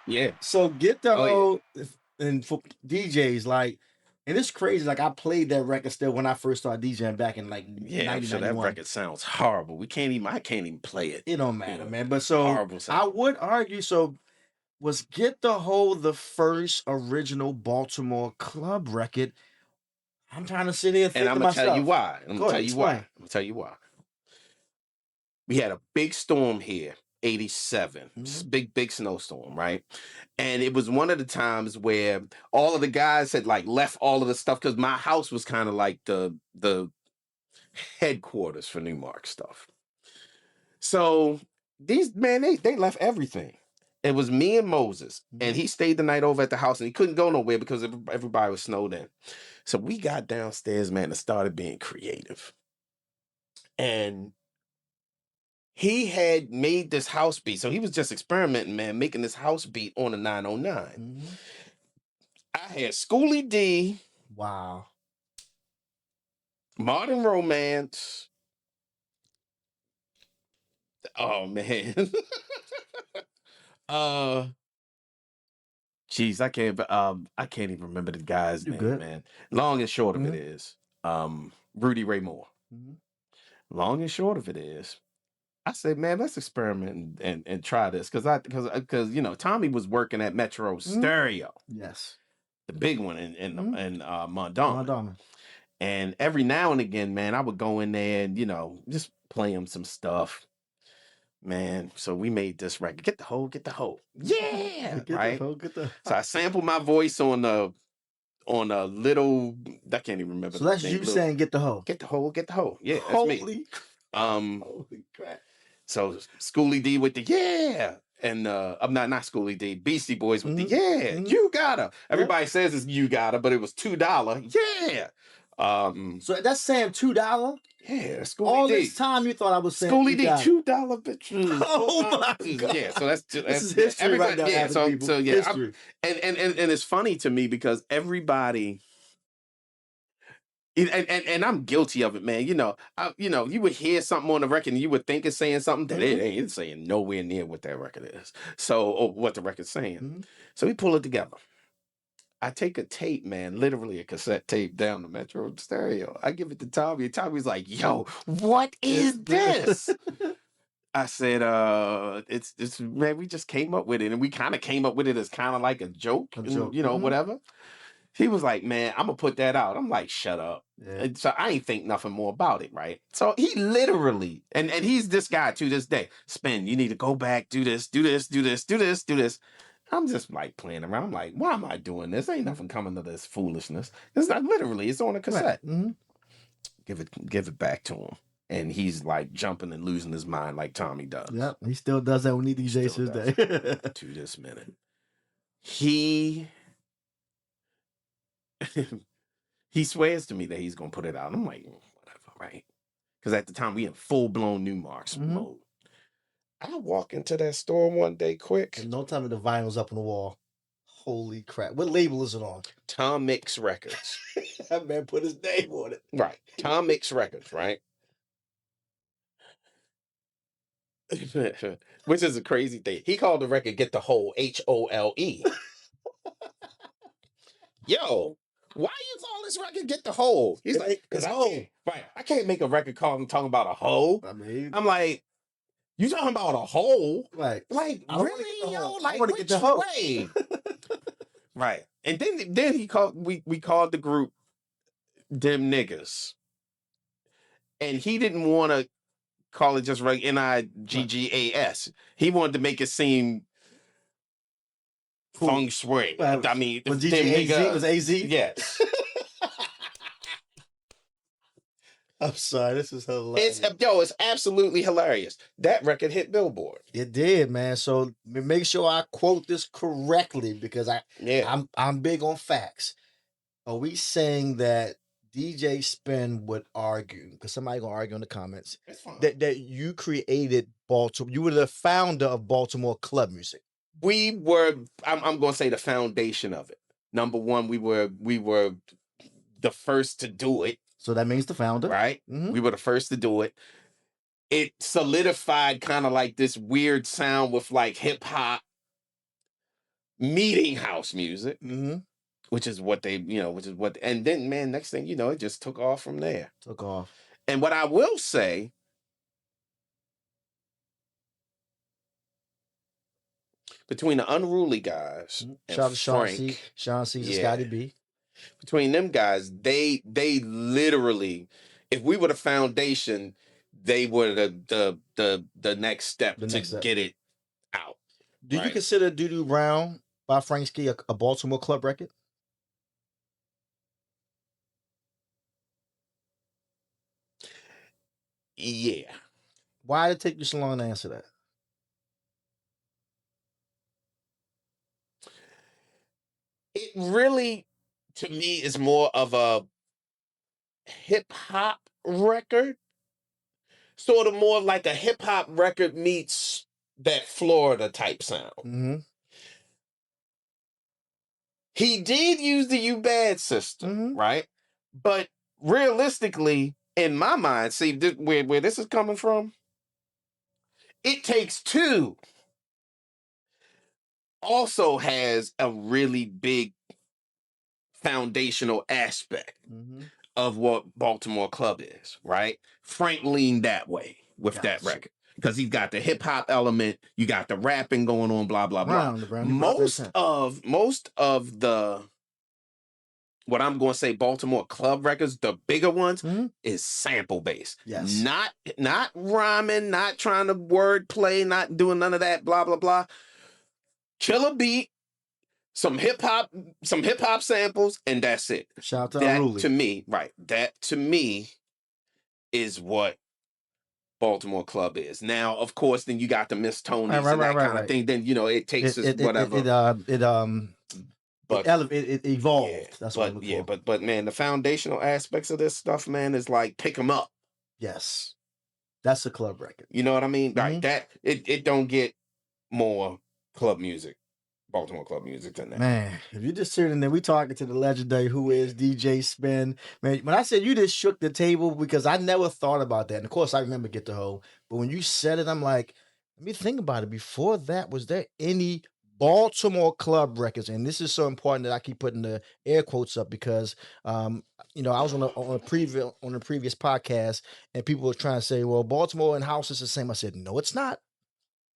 Yeah. So Get the Hoe, and for DJs, like, and it's crazy. Like, I played that record still when I first started DJing back in like 90, so that record sounds horrible. I can't even play it. It don't matter, man. But so horrible sound. I would argue was Get the Hoe the first original Baltimore club record? I'm trying to sit here and think I'm going to tell you why. I'm going to tell you why. We had a big storm here, 87. This big snowstorm, right? And it was one of the times where all of the guys had like left all of the stuff because my house was kind of like the headquarters for Numarx stuff. So these they left everything. It was me and Moses, and he stayed the night over at the house, and he couldn't go nowhere because everybody was snowed in. So we got downstairs, man, and started being creative. And he had made this house beat. So he was just experimenting, man, making this house beat on a 909. I had Schoolie D. Wow. Modern Romance. Oh man. Geez, I can't even remember the guy's name, man. Long and short of it is, Rudy Ray Moore. Long and short of it is, I said, man, let's experiment and try this because you know Tommy was working at Metro Stereo, Yes, the big one in Mondawmin. And every now and again, man, I would go in there and just play him some stuff, man. So we made this record. Get the hoe, yeah, right. So I sampled my voice on a little. I can't even remember. So that's you saying "Get the Hoe." Get the hoe, get the hoe. Yeah, that's Holy me. Holy crap! So Schoolie D with the yeah, and I'm not Schoolie D. Beastie Boys with the yeah. You gotta. Everybody says it's you gotta, but it was $2. Yeah. So that's saying $2. Yeah, Schoolie All D. this time you thought I was saying Schoolie D, $2 bitches. Oh my God. Yeah, so that's this is history right now. Yeah, so yeah, history. And it's funny to me because everybody. And I'm guilty of it, man. You would hear something on the record and you would think it's saying something that it ain't saying nowhere near what that record is. So, or what the record's saying. So we pull it together. I take a tape, man, literally a cassette tape down to Metro Stereo. I give it to Tommy, and Tommy's like, "Yo, what is this?" I said, it's man, we just came up with it, and we kind of came up with it as kind of like a joke, whatever. He was like, man, I'm gonna put that out. I'm like, shut up. Yeah. And so I ain't think nothing more about it, right? So he literally, and he's this guy to this day. Spen, you need to go back, do this, do this, do this, do this, do this. I'm just like playing around. I'm like, why am I doing this? Ain't nothing coming to this foolishness. It's not literally, it's on a cassette. Right. Give it back to him. And he's like jumping and losing his mind like Tommy does. Yep, he still does that when he DJs his day. To this minute. He swears to me that he's gonna put it out. I'm like, whatever, right? Because at the time we in full-blown Numarx mode. I walk into that store one day quick. And no time the vinyl's up on the wall. Holy crap. What label is it on? Tom Mix Records. That man put his name on it. Right. Tom Mix Records, right? Which is a crazy thing. He called the record Get the Hoe, HOLE. Yo, why you call this record Get the Hoe? He's like, because I can't make a record talking about a hoe. I mean, I'm like, you talking about a hole? Right. Like, really, yo? Like, which get the way? Right. And then he called, we called the group Them Niggas. And he didn't want to call it just right NIGGAS. He wanted to make it seem feng shui. I mean, was GGAZ was AZ? Yes. I'm sorry, this is hilarious. It's absolutely hilarious. That record hit Billboard. It did, man. So make sure I quote this correctly because I'm big on facts. Are we saying that DJ Spen would argue, because somebody gonna argue in the comments, that you created Baltimore, you were the founder of Baltimore club music? We were, I'm gonna say the foundation of it. Number one, we were the first to do it. So that means the founder. Right? We were the first to do it. It solidified kind of like this weird sound with like hip hop meeting house music. Which is what they, and then, man, next thing you know, it just took off from there. Took off. And what I will say, between the Unruly guys and Frank, Sean C, Scotty B, between them guys, they literally, if we were the foundation, they were the next step to get it out. Do you consider Doo Doo Brown by Frank Ski a Baltimore club record? Yeah. Why did it take you so long to answer that? It really, to me, is more of a hip hop record sort of more like a hip hop record meets that Florida type sound. Mm-hmm. He did use the You Bad system, right? But realistically, in my mind, see where this is coming from? It Takes Two also has a really big foundational aspect of what Baltimore Club is, right? Frank leaned that way with that record because he's got the hip hop element, you got the rapping going on, blah blah blah. Most of the what I'm going to say Baltimore Club records, the bigger ones, is sample based. Yes, not rhyming, not trying to word play, not doing none of that, blah blah blah. Kill a beat, some hip hop samples, and that's it. Shout out to that Unruly. to me, right? That to me is what Baltimore Club is. Now, of course, then you got the Miss Tonys and that kind of thing. Then it takes whatever. It evolved. Yeah, that's what I'm looking for. But man, the foundational aspects of this stuff, man, is like pick them up. Yes, that's a club record. You know what I mean? Right. That it don't get more club music. Baltimore Club music than that. Man, if you're just sitting there, we talking to the legendary WhoIs DJ Spen. Man, when I said you just shook the table because I never thought about that. And of course, I remember Get the Hoe. But when you said it, I'm like, let me think about it. Before that, was there any Baltimore Club records? And this is so important that I keep putting the air quotes up because, I was on a previous podcast and people were trying to say, well, Baltimore and house is the same. I said, no, it's not.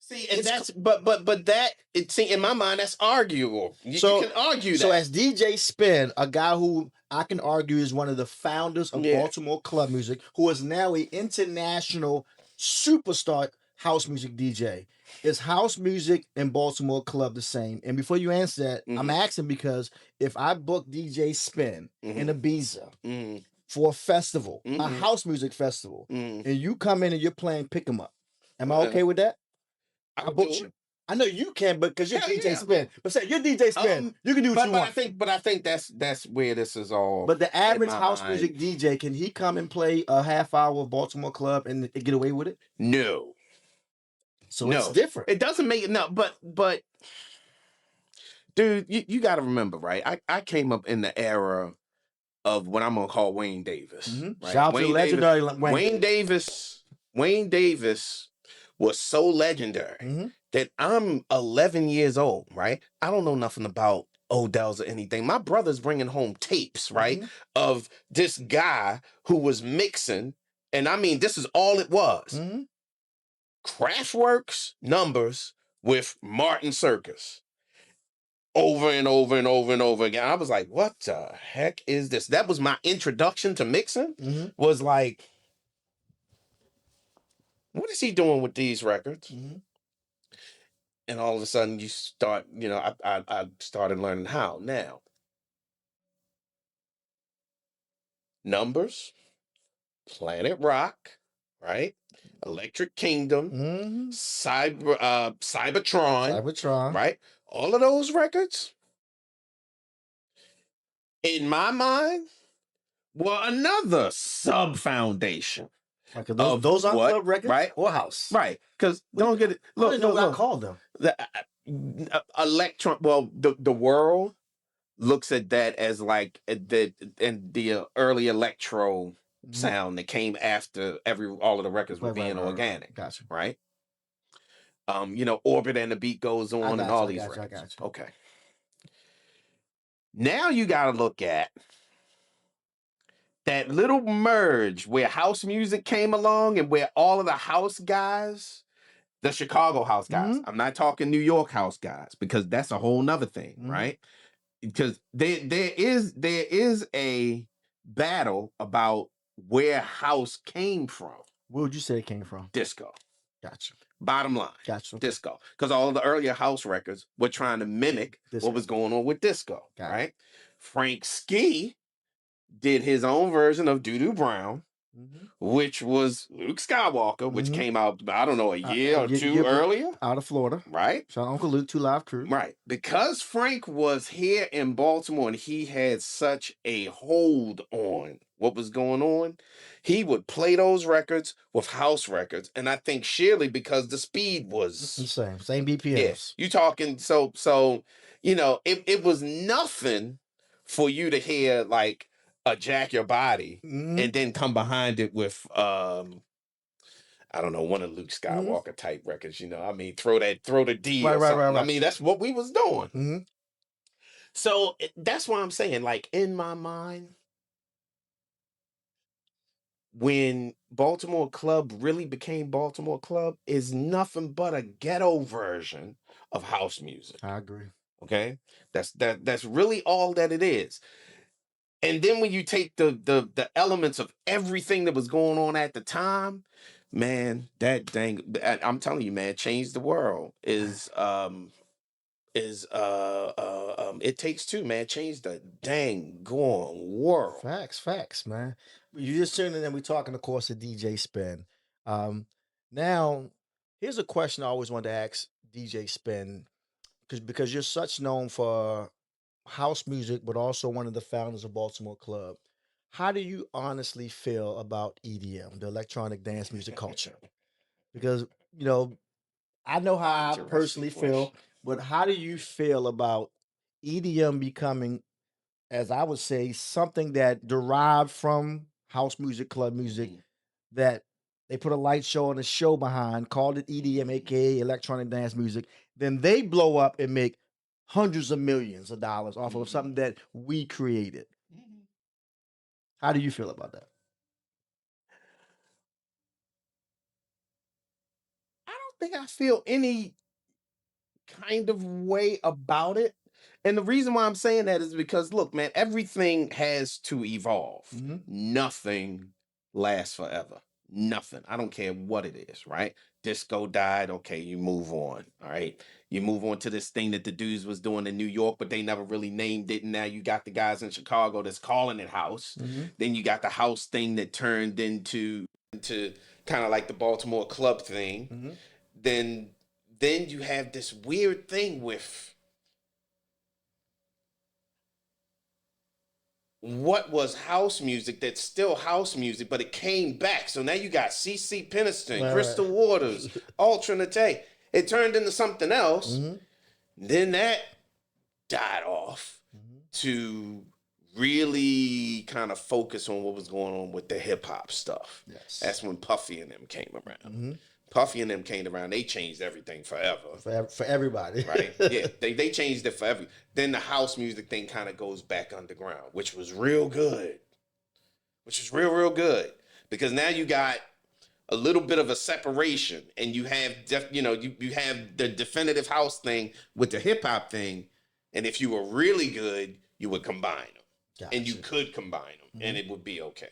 See, and that's but that in my mind that's arguable. You can argue that. So as DJ Spen, a guy who I can argue is one of the founders of Baltimore club music, who is now an international superstar house music DJ. Is house music and Baltimore club the same? And before you answer that, I'm asking because if I book DJ Spen in Ibiza for a festival, a house music festival, and you come in and you're playing Pick 'em Up, am I okay with that? I booked you. I know you can, but because you're DJ Spen. But say you're DJ Spen, you can do what you want. I think that's where this is all. But the average house music DJ, can he come and play a half hour of Baltimore Club and get away with it? No. So it's different. It doesn't make it but dude, you got to remember, right? I came up in the era of what I'm gonna call Wayne Davis. Right? Shout out to legendary Wayne Davis was so legendary that I'm 11 years old, right? I don't know nothing about Odell's or anything. My brother's bringing home tapes, right, of this guy who was mixing, and I mean, this is all it was. Kraftwerk's numbers with Martin Circus. Over and over and over and over again. I was like, what the heck is this? That was my introduction to mixing, was like, what is he doing with these records? And all of a sudden you start, I started learning how. Now, Numbers, Planet Rock, right? Electric Kingdom, Cybertron, right? All of those records, in my mind, were another sub-foundation. Like those are club records, right? Or house, right? Because don't get it. Look, I didn't know what I called them. The electron. Well, the world looks at that as like the early electro sound that came after all of the records were being organic. Gotcha. Right. Orbit and the Beat Goes On and all these records. I got you. Okay. Now you got to look at that little merge where house music came along and where all of the house guys, the Chicago house guys, I'm not talking New York house guys, because that's a whole nother thing, right? Because there is a battle about where house came from. Where would you say it came from? Disco. Gotcha. Bottom line. Gotcha. Disco. Because all of the earlier house records were trying to mimic what was going on with disco, right? Frank Ski did his own version of Doo Doo Brown, which was Luke Skywalker, which came out, I don't know, a year or two earlier. Out of Florida. Right? Shout out Uncle Luke, 2 Live Crew. Right. Because Frank was here in Baltimore and he had such a hold on what was going on, he would play those records with house records. And I think surely because the speed was same BPMs. You talking so it was nothing for you to hear like a Jack Your Body and then come behind it with I don't know, one of Luke Skywalker type records, I mean, throw the D or something. Right. I mean, that's what we was doing. So that's why I'm saying, like, in my mind, when Baltimore Club really became Baltimore Club is nothing but a ghetto version of house music. I agree. Okay? That's really all that it is. And then when you take the elements of everything that was going on at the time, man, I'm telling you, man, Change the World is It Takes Two, man. Change the dang gone world. Facts, man. You just tuned in and we're talking, of course, to DJ Spen. Now, here's a question I always wanted to ask DJ Spen, because you're such known for house music, but also one of the founders of Baltimore Club. How do you honestly feel about EDM, the electronic dance music culture? Because, I know how I personally feel, but how do you feel about EDM becoming, as I would say, something that derived from house music, club music, that they put a light show and a show behind, called it EDM, aka electronic dance music, then they blow up and make hundreds of millions of dollars off of something that we created. How do you feel about that? I don't think I feel any kind of way about it. And the reason why I'm saying that is because, look, man, everything has to evolve. Nothing lasts forever. Nothing. I don't care what it is, right? Disco died. Okay, you move on. All right. You move on to this thing that the dudes was doing in New York, but they never really named it. And now you got the guys in Chicago that's calling it house. Then you got the house thing that turned into kind of like the Baltimore Club thing. Then you have this weird thing with what was house music that's still house music, but it came back. So now you got C.C. Peniston, Crystal Waters, Alternate. It turned into something else. Then that died off to really kind of focus on what was going on with the hip hop stuff. Yes. That's when Puffy and them came around. Puffy and them came around. They changed everything forever. For everybody. Right? Yeah. They changed it for Then the house music thing kind of goes back underground, which was real good. Which is real, real good. Because now you got a little bit of a separation and you have, you have the definitive house thing with the hip hop thing. And if you were really good, you would combine them. Gotcha. And you could combine them and it would be okay.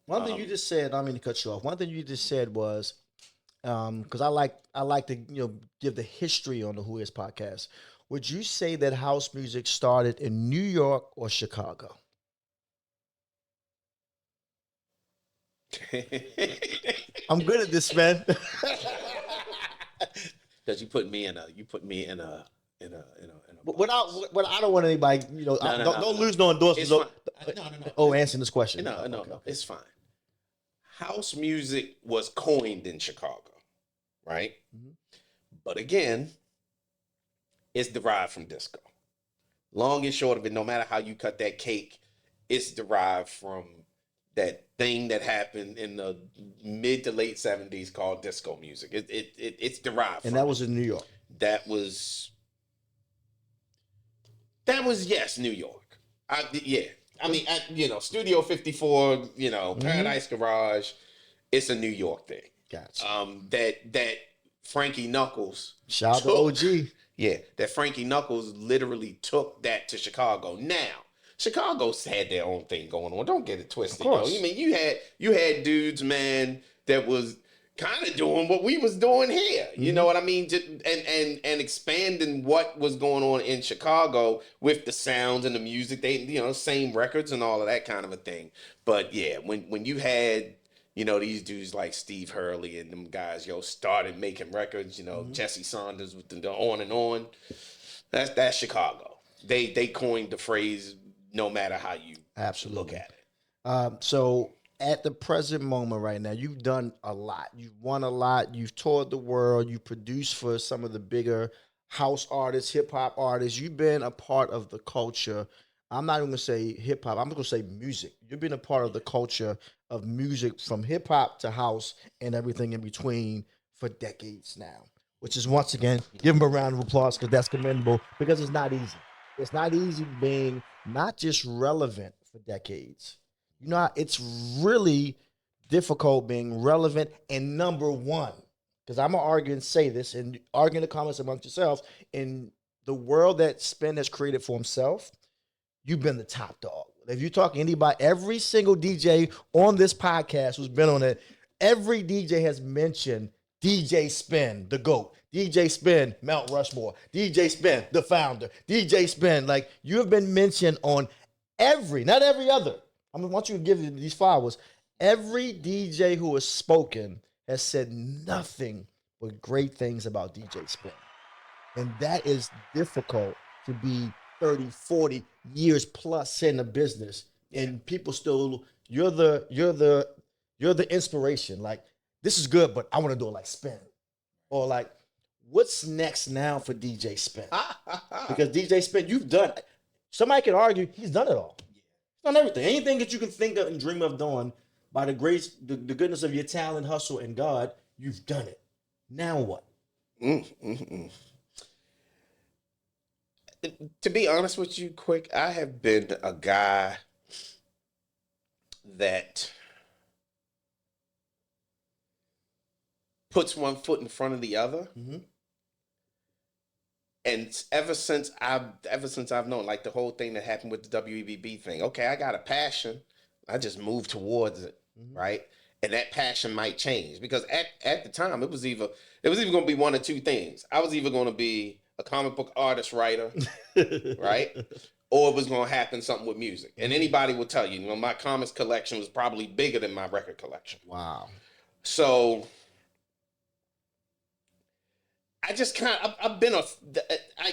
One thing you just said, I don't mean to cut you off. One thing you just said was, because I like to give the history on the WhoIs podcast. Would you say that house music started in New York or Chicago? I'm good at this, man. Because you put me in a But I don't want anybody, don't lose no endorsements. No. Oh, answering this question. No, it's fine. House music was coined in Chicago. Right? But again, it's derived from disco. Long and short of it, no matter how you cut that cake, it's derived from that thing that happened in the mid to late 70s called disco music. It's derived from. And that was in New York. That was yes, New York. Yeah. I mean, Studio 54, Paradise Garage, it's a New York thing. Gotcha. That Frankie Knuckles. Shout out to OG. Yeah, that Frankie Knuckles literally took that to Chicago. Now, Chicago's had their own thing going on. Don't get it twisted. Of course. You had dudes, man, that was kind of doing what we was doing here. You know what I mean? And expanding what was going on in Chicago with the sounds and the music. They, same records and all of that kind of a thing. But yeah, when you had, these dudes like Steve Hurley and them guys, started making records, Jesse Saunders with the on and on. That's Chicago. They coined the phrase no matter how you look at it. So at the present moment right now, you've done a lot. You've won a lot. You've toured the world. You produced for some of the bigger house artists, hip hop artists. You've been a part of the culture. I'm not even gonna say hip hop. I'm gonna say music. You've been a part of the culture of music from hip hop to house and everything in between for decades now. Which is once again, give him a round of applause because that's commendable because it's not easy. It's not easy being not just relevant for decades. It's really difficult being relevant and number one. Because I'm gonna argue and say this and argue in the comments amongst yourselves. In the world that Spen has created for himself, you've been the top dog. If you talk to anybody, every single DJ on this podcast who's been on it, every DJ has mentioned DJ Spen, the GOAT. DJ Spen, Mount Rushmore. DJ Spen, the founder. DJ Spen, like you have been mentioned on not every other. I want you to give you these flowers. Every DJ who has spoken has said nothing but great things about DJ Spen. And that is difficult to be 30, 40 years plus in the business. And people still, you're the inspiration. Like, this is good, but I want to do it like Spen. Or like, what's next now for DJ Spen? Because DJ Spen, you've done, somebody can argue, he's done it all. He's done everything. Anything that you can think of and dream of doing by the grace, the goodness of your talent, hustle, and God, you've done it. Now what? To be honest with you, Quick, I have been a guy that puts one foot in front of the other. And ever since I've known, like the whole thing that happened with the WEBB thing, okay, I got a passion. I just moved towards it, right? And that passion might change because at the time it was either going to be one of two things. I was either going to be a comic book artist writer, right? Or it was going to happen something with music. And anybody will tell you, my comics collection was probably bigger than my record collection. Wow. So I just I've been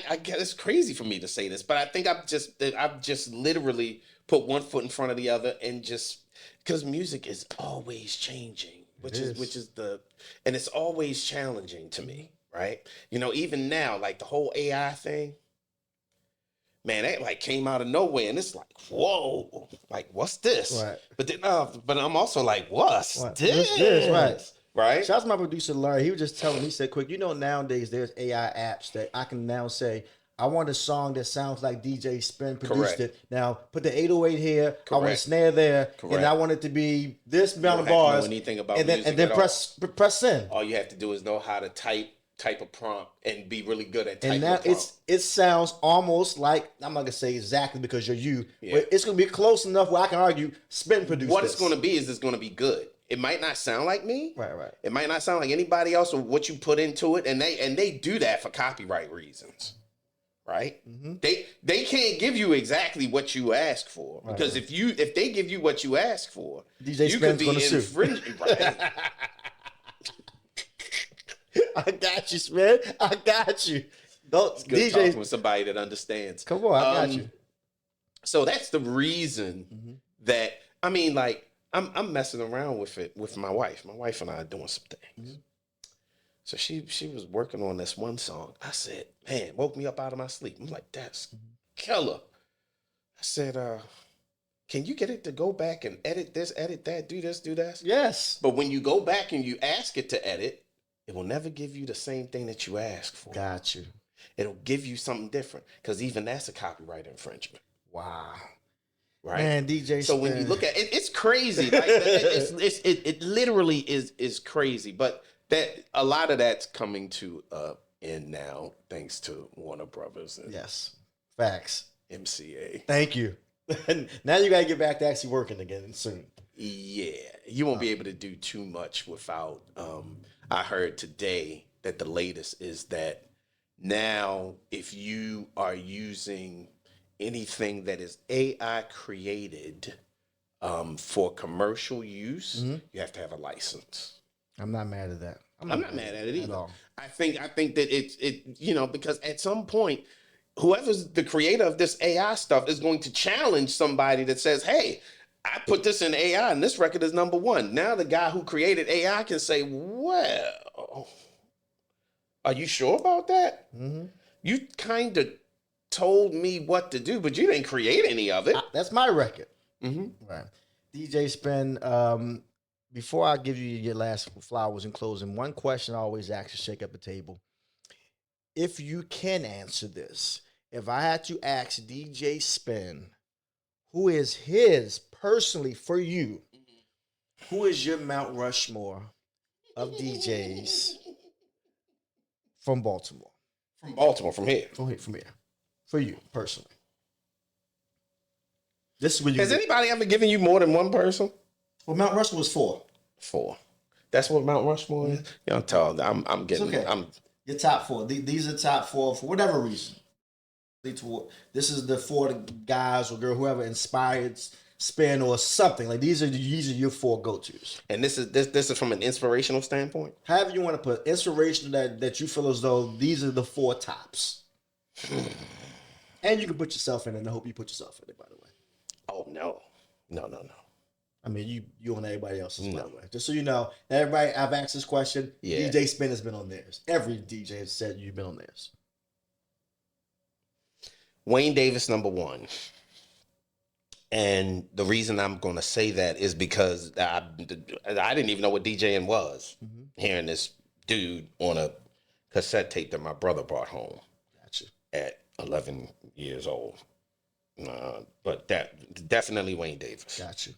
I guess it's crazy for me to say this, but I think I've just literally put one foot in front of the other and just, because music is always changing, which is and it's always challenging to me, right? Even now, like the whole AI thing, man, that like came out of nowhere, and it's like, whoa, like what's this? Right. But then, but I'm also like, what's this? What's this? Right. Right. Shout out to my producer Larry. He was just telling me, he said, Quick, nowadays there's AI apps that I can now say, I want a song that sounds like DJ Spen produced it. Now put the 808 here. Correct. I want a snare there. Correct. And I want it to be this amount of bars. Know anything about and then, music and then press send. All you have to do is know how to type a prompt and be really good at typing. And now it sounds almost like, I'm not gonna say exactly because you're you, but it's gonna be close enough where I can argue Spen produced what it's gonna be is it's gonna be good. It might not sound like me. Right. It might not sound like anybody else or what you put into it. And they do that for copyright reasons. Right? They can't give you exactly what you ask for. Because if they give you what you ask for, DJ you Spen's could be infringing. Right? I got you, Spen. I got you. It's good talking with somebody that understands. Come on, I got you. So that's the reason that, I mean, like, I'm messing around with it with my wife. My wife and I are doing some things. So she was working on this one song. I said, man, woke me up out of my sleep. I'm like, that's killer. I said, can you get it to go back and edit this, edit that, do this, do that? Yes. But when you go back and you ask it to edit, it will never give you the same thing that you asked for. Got you. It'll give you something different because even that's a copyright infringement. Wow. Right. Man, DJ So Spen. when you look at it, it's crazy. Like, it literally is crazy. But that a lot of that's coming to end now, thanks to Warner Brothers and yes, facts. MCA. Thank you. Now you gotta get back to actually working again soon. Yeah, you won't be able to do too much without. I heard today that the latest is that now if you are using anything that is AI created for commercial use, you have to have a license. I'm not mad at that. I'm not mad at it either. all. I think that it because at some point, whoever's the creator of this AI stuff is going to challenge somebody that says, "Hey, I put this in AI and this record is number one." Now the guy who created AI can say, "Well, are you sure about that? You kind of told me what to do, but you didn't create any of it." That's my record. Right. DJ Spen, before I give you your last flowers in closing, one question I always ask to shake up the table. If you can answer this, if I had to ask DJ Spen, who is his personally for you, who is your Mount Rushmore of DJs from Baltimore? From Baltimore, from here. From here. For you personally. This is when you Has anybody ever given you more than one person? Well, Mount Rushmore was 4. 4. That's what Mount Rushmore is. Y'all tell. I'm getting. Okay. Your top 4. These are top 4 for whatever reason. This is the 4 guys or girl, whoever inspired Spen or something. Like these are your 4 go-tos. And this is from an inspirational standpoint. However you want to put inspirational that you feel as though these are the 4 tops. And you can put yourself in it, and I hope you put yourself in it, by the way. Oh no. I mean, you and everybody else's, by the way. Just so you know, everybody, I've asked this question. Yeah. DJ Spen has been on theirs. Every DJ has said you've been on theirs. Wayne Davis, number 1. And the reason I'm going to say that is because I didn't even know what DJing was. Hearing this dude on a cassette tape that my brother brought home. Gotcha. At 11 years old. But that definitely Wayne Davis. Gotcha.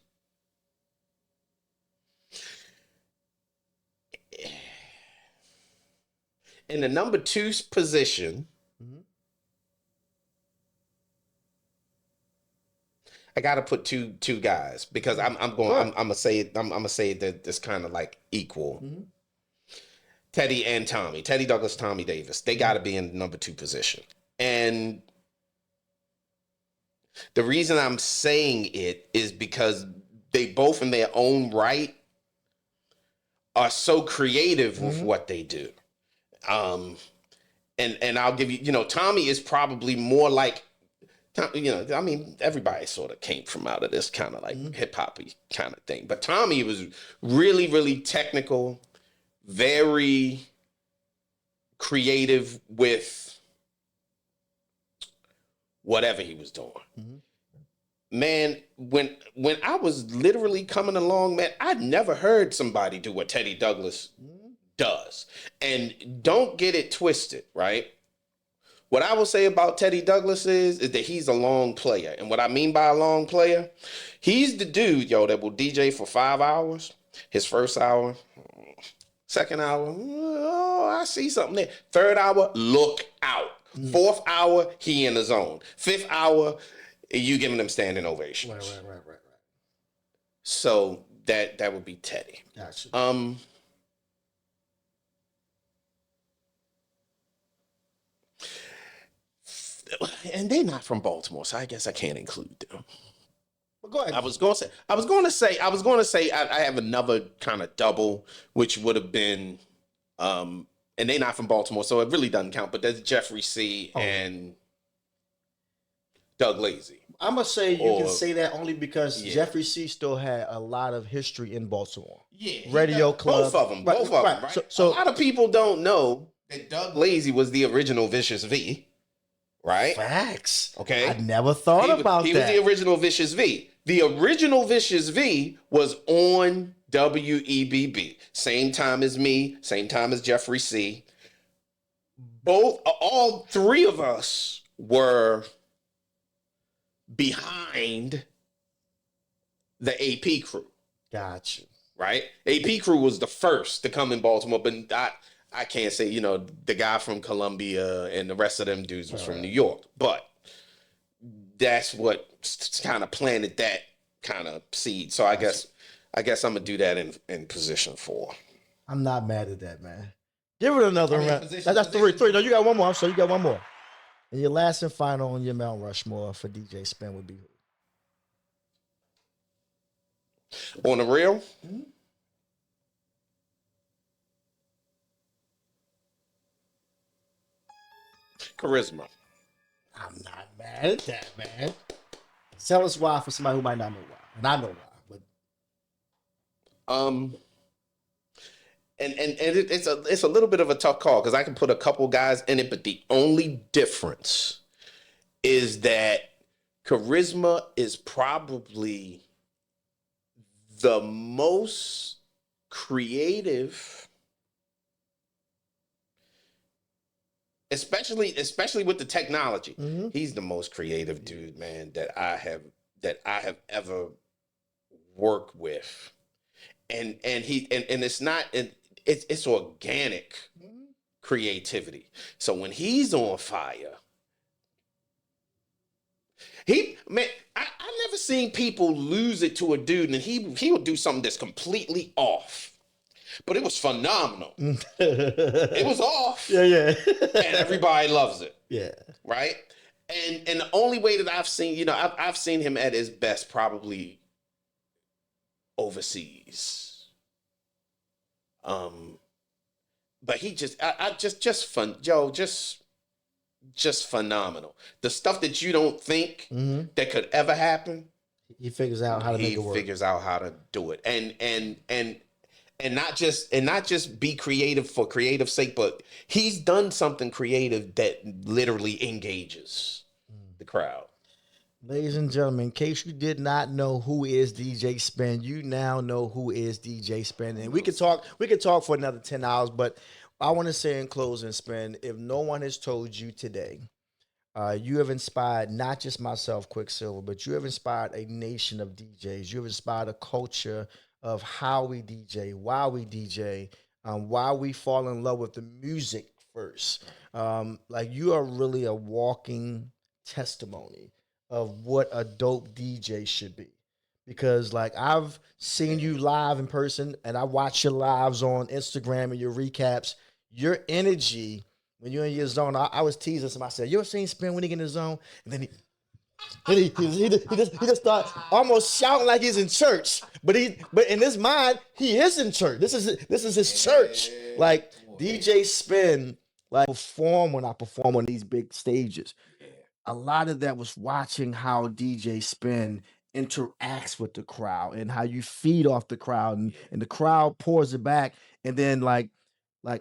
In the number 2 position, I gotta put two guys because I'm gonna say it that it's kind of like equal. Teddy and Tommy, Teddy Douglas, Tommy Davis, they gotta be in the number 2 position. And the reason I'm saying it is because they both in their own right are so creative with what they do. And I'll give you, Tommy is probably more like, I mean, everybody sort of came from out of this kind of like hip hoppy kind of thing. But Tommy was really, really technical, very creative with whatever he was doing. Man, when I was literally coming along, man, I'd never heard somebody do what Teddy Douglas does. And don't get it twisted, right? What I will say about Teddy Douglas is that he's a long player. And what I mean by a long player, he's the dude, that will DJ for 5 hours. His first hour, second hour, oh, I see something there. Third hour, look out. Fourth hour, he in the zone. Fifth hour, you giving them standing ovation. Right. So that would be Teddy. Gotcha. And they're not from Baltimore, so I guess I can't include them. Well, go ahead. I was going to say I have another kind of double, which would have been, and they're not from Baltimore, so it really doesn't count. But there's Jeffrey C. and Doug Lazy. I'm gonna say you can say that only because Jeffrey C. still had a lot of history in Baltimore. Yeah, Radio Club, both of them. Right? So a lot of people don't know that Doug Lazy was the original Vicious V. Right? Facts. Okay. I never thought about that. He was the original Vicious V. The original Vicious V was on WEBB. Same time as me, same time as Jeffrey C. All 3 of us were behind the AP crew. Gotcha. Right? AP crew was the first to come in Baltimore, but I can't say, the guy from Columbia and the rest of them dudes was from New York. But that's what kind of planted that kind of seed. So I guess I guess I'm gonna do that in position 4. I'm not mad at that, man. Give it another round. Position- That's three. No, you got one more. So you got one more. And your last and final on your Mount Rushmore for DJ Spen would be who? On the real, charisma. I'm not mad at that, man. Tell us why for somebody who might not know why. And I know why, but It's a little bit of a tough call because I can put a couple guys in it, but the only difference is that charisma is probably the most creative, especially with the technology. Mm-hmm. He's the most creative dude, man, that I have ever worked with. And it's not it's organic creativity. So when he's on fire, I never seen people lose it to a dude and he will do something that's completely off. But it was phenomenal. It was off. Yeah. And everybody loves it. Yeah. Right? And the only way that I've seen, I've seen him at his best probably overseas. But he just fun, Joe, just phenomenal. The stuff that you don't think that could ever happen, he figures out how to make it work. He figures out how to do it, and not just be creative for creative sake, but he's done something creative that literally engages the crowd. Ladies and gentlemen, in case you did not know who is DJ Spen, you now know who is DJ Spen. And we could talk for another 10 hours, but I want to say in closing, Spen, if no one has told you today, you have inspired not just myself, Quicksilva, but you have inspired a nation of DJs. You have inspired a culture of how we DJ, why we DJ, why we fall in love with the music first. Like you are really a walking testimony of what a dope DJ should be. Because like I've seen you live in person and I watch your lives on Instagram and your recaps, your energy when you're in your zone. I was teasing somebody. I said, "You ever seen Spen when he get in the zone?" And then he just start almost shouting like he's in church. But in his mind, he is in church. This is his church. Like DJ Spen, like when I perform on these big stages. A lot of that was watching how DJ Spen interacts with the crowd and how you feed off the crowd and the crowd pours it back. And then like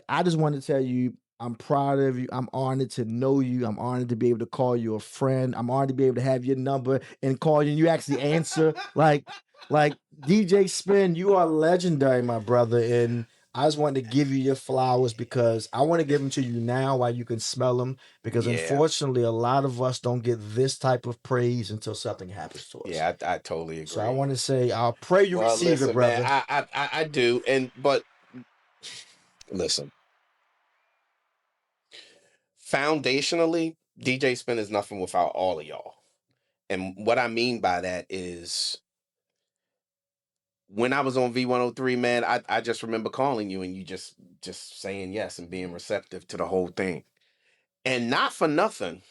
I just want to tell you, I'm proud of you. I'm honored to know you. I'm honored to be able to call you a friend. I'm honored to be able to have your number and call you and you actually answer. like DJ Spen, you are legendary, my brother. And I just wanted to give you your flowers because I want to give them to you now while you can smell them. Because unfortunately, a lot of us don't get this type of praise until something happens to us. Yeah, I totally agree. So I want to say, I'll pray you receive it, brother. Man, I do. But listen, foundationally, DJ Spen is nothing without all of y'all. And what I mean by that is when I was on V103, man, I just remember calling you and you just saying yes and being receptive to the whole thing. And not for nothing,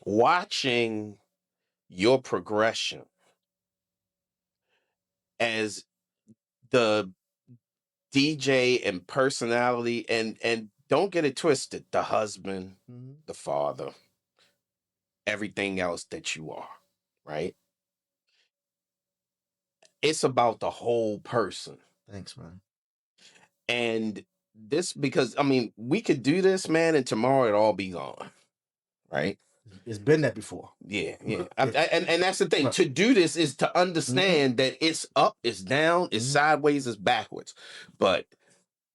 watching your progression as the DJ and personality and don't get it twisted, the husband, the father, everything else that you are, right? It's about the whole person. Thanks, man. And this, because I mean, we could do this, man, and tomorrow it'll all be gone, right? It's been that before. Yeah. And that's the thing. Right. To do this is to understand that it's up, it's down, it's sideways, it's backwards. But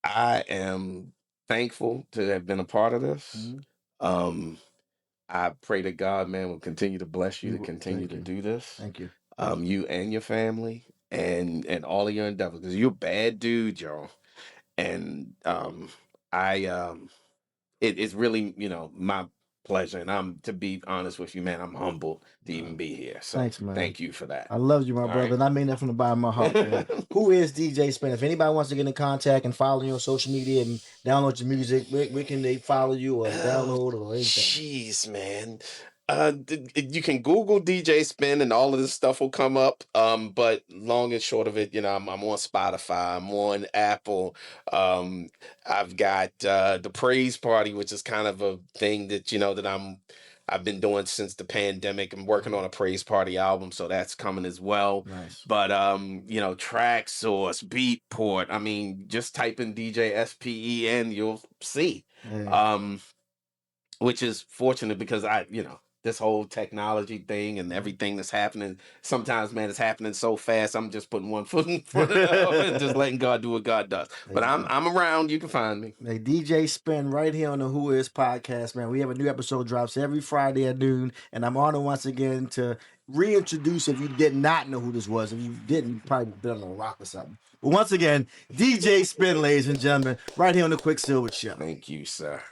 I am thankful to have been a part of this. I pray that God, man, will continue to bless you to continue to do this. Thank you. You and your family and all of your endeavors, because you're a bad dude, y'all. And it's really, my pleasure. And to be honest with you, man, I'm humbled to even be here. So Thanks, man. thank you for that. I love you, my All brother, right. and I mean that from the bottom of my heart, man. Who is DJ Spen? If anybody wants to get in contact and follow you on social media and download your music, where can they follow you or download or anything? Jeez, man. You can Google DJ Spen and all of this stuff will come up. But long and short of it, you know, I'm on Spotify, I'm on Apple. I've got the Praise Party, which is kind of a thing that you know that I've been doing since the pandemic. I'm working on a Praise Party album, so that's coming as well. Nice. But you know, Track Source, Beatport. I mean, just type in DJ SPEN, you'll see. Yeah. Which is fortunate because this whole technology thing and everything that's happening, sometimes, man, it's happening so fast. I'm just putting one foot in front of the other and just letting God do what God does. But I'm around. You can find me. Hey, DJ Spen right here on the WhoIs podcast, man. We have a new episode drops every Friday at noon, and I'm honored once again to reintroduce, if you did not know who this was, if you didn't, you probably been on a rock or something. But once again, DJ Spen, ladies and gentlemen, right here on the Quicksilva Show. Thank you, sir.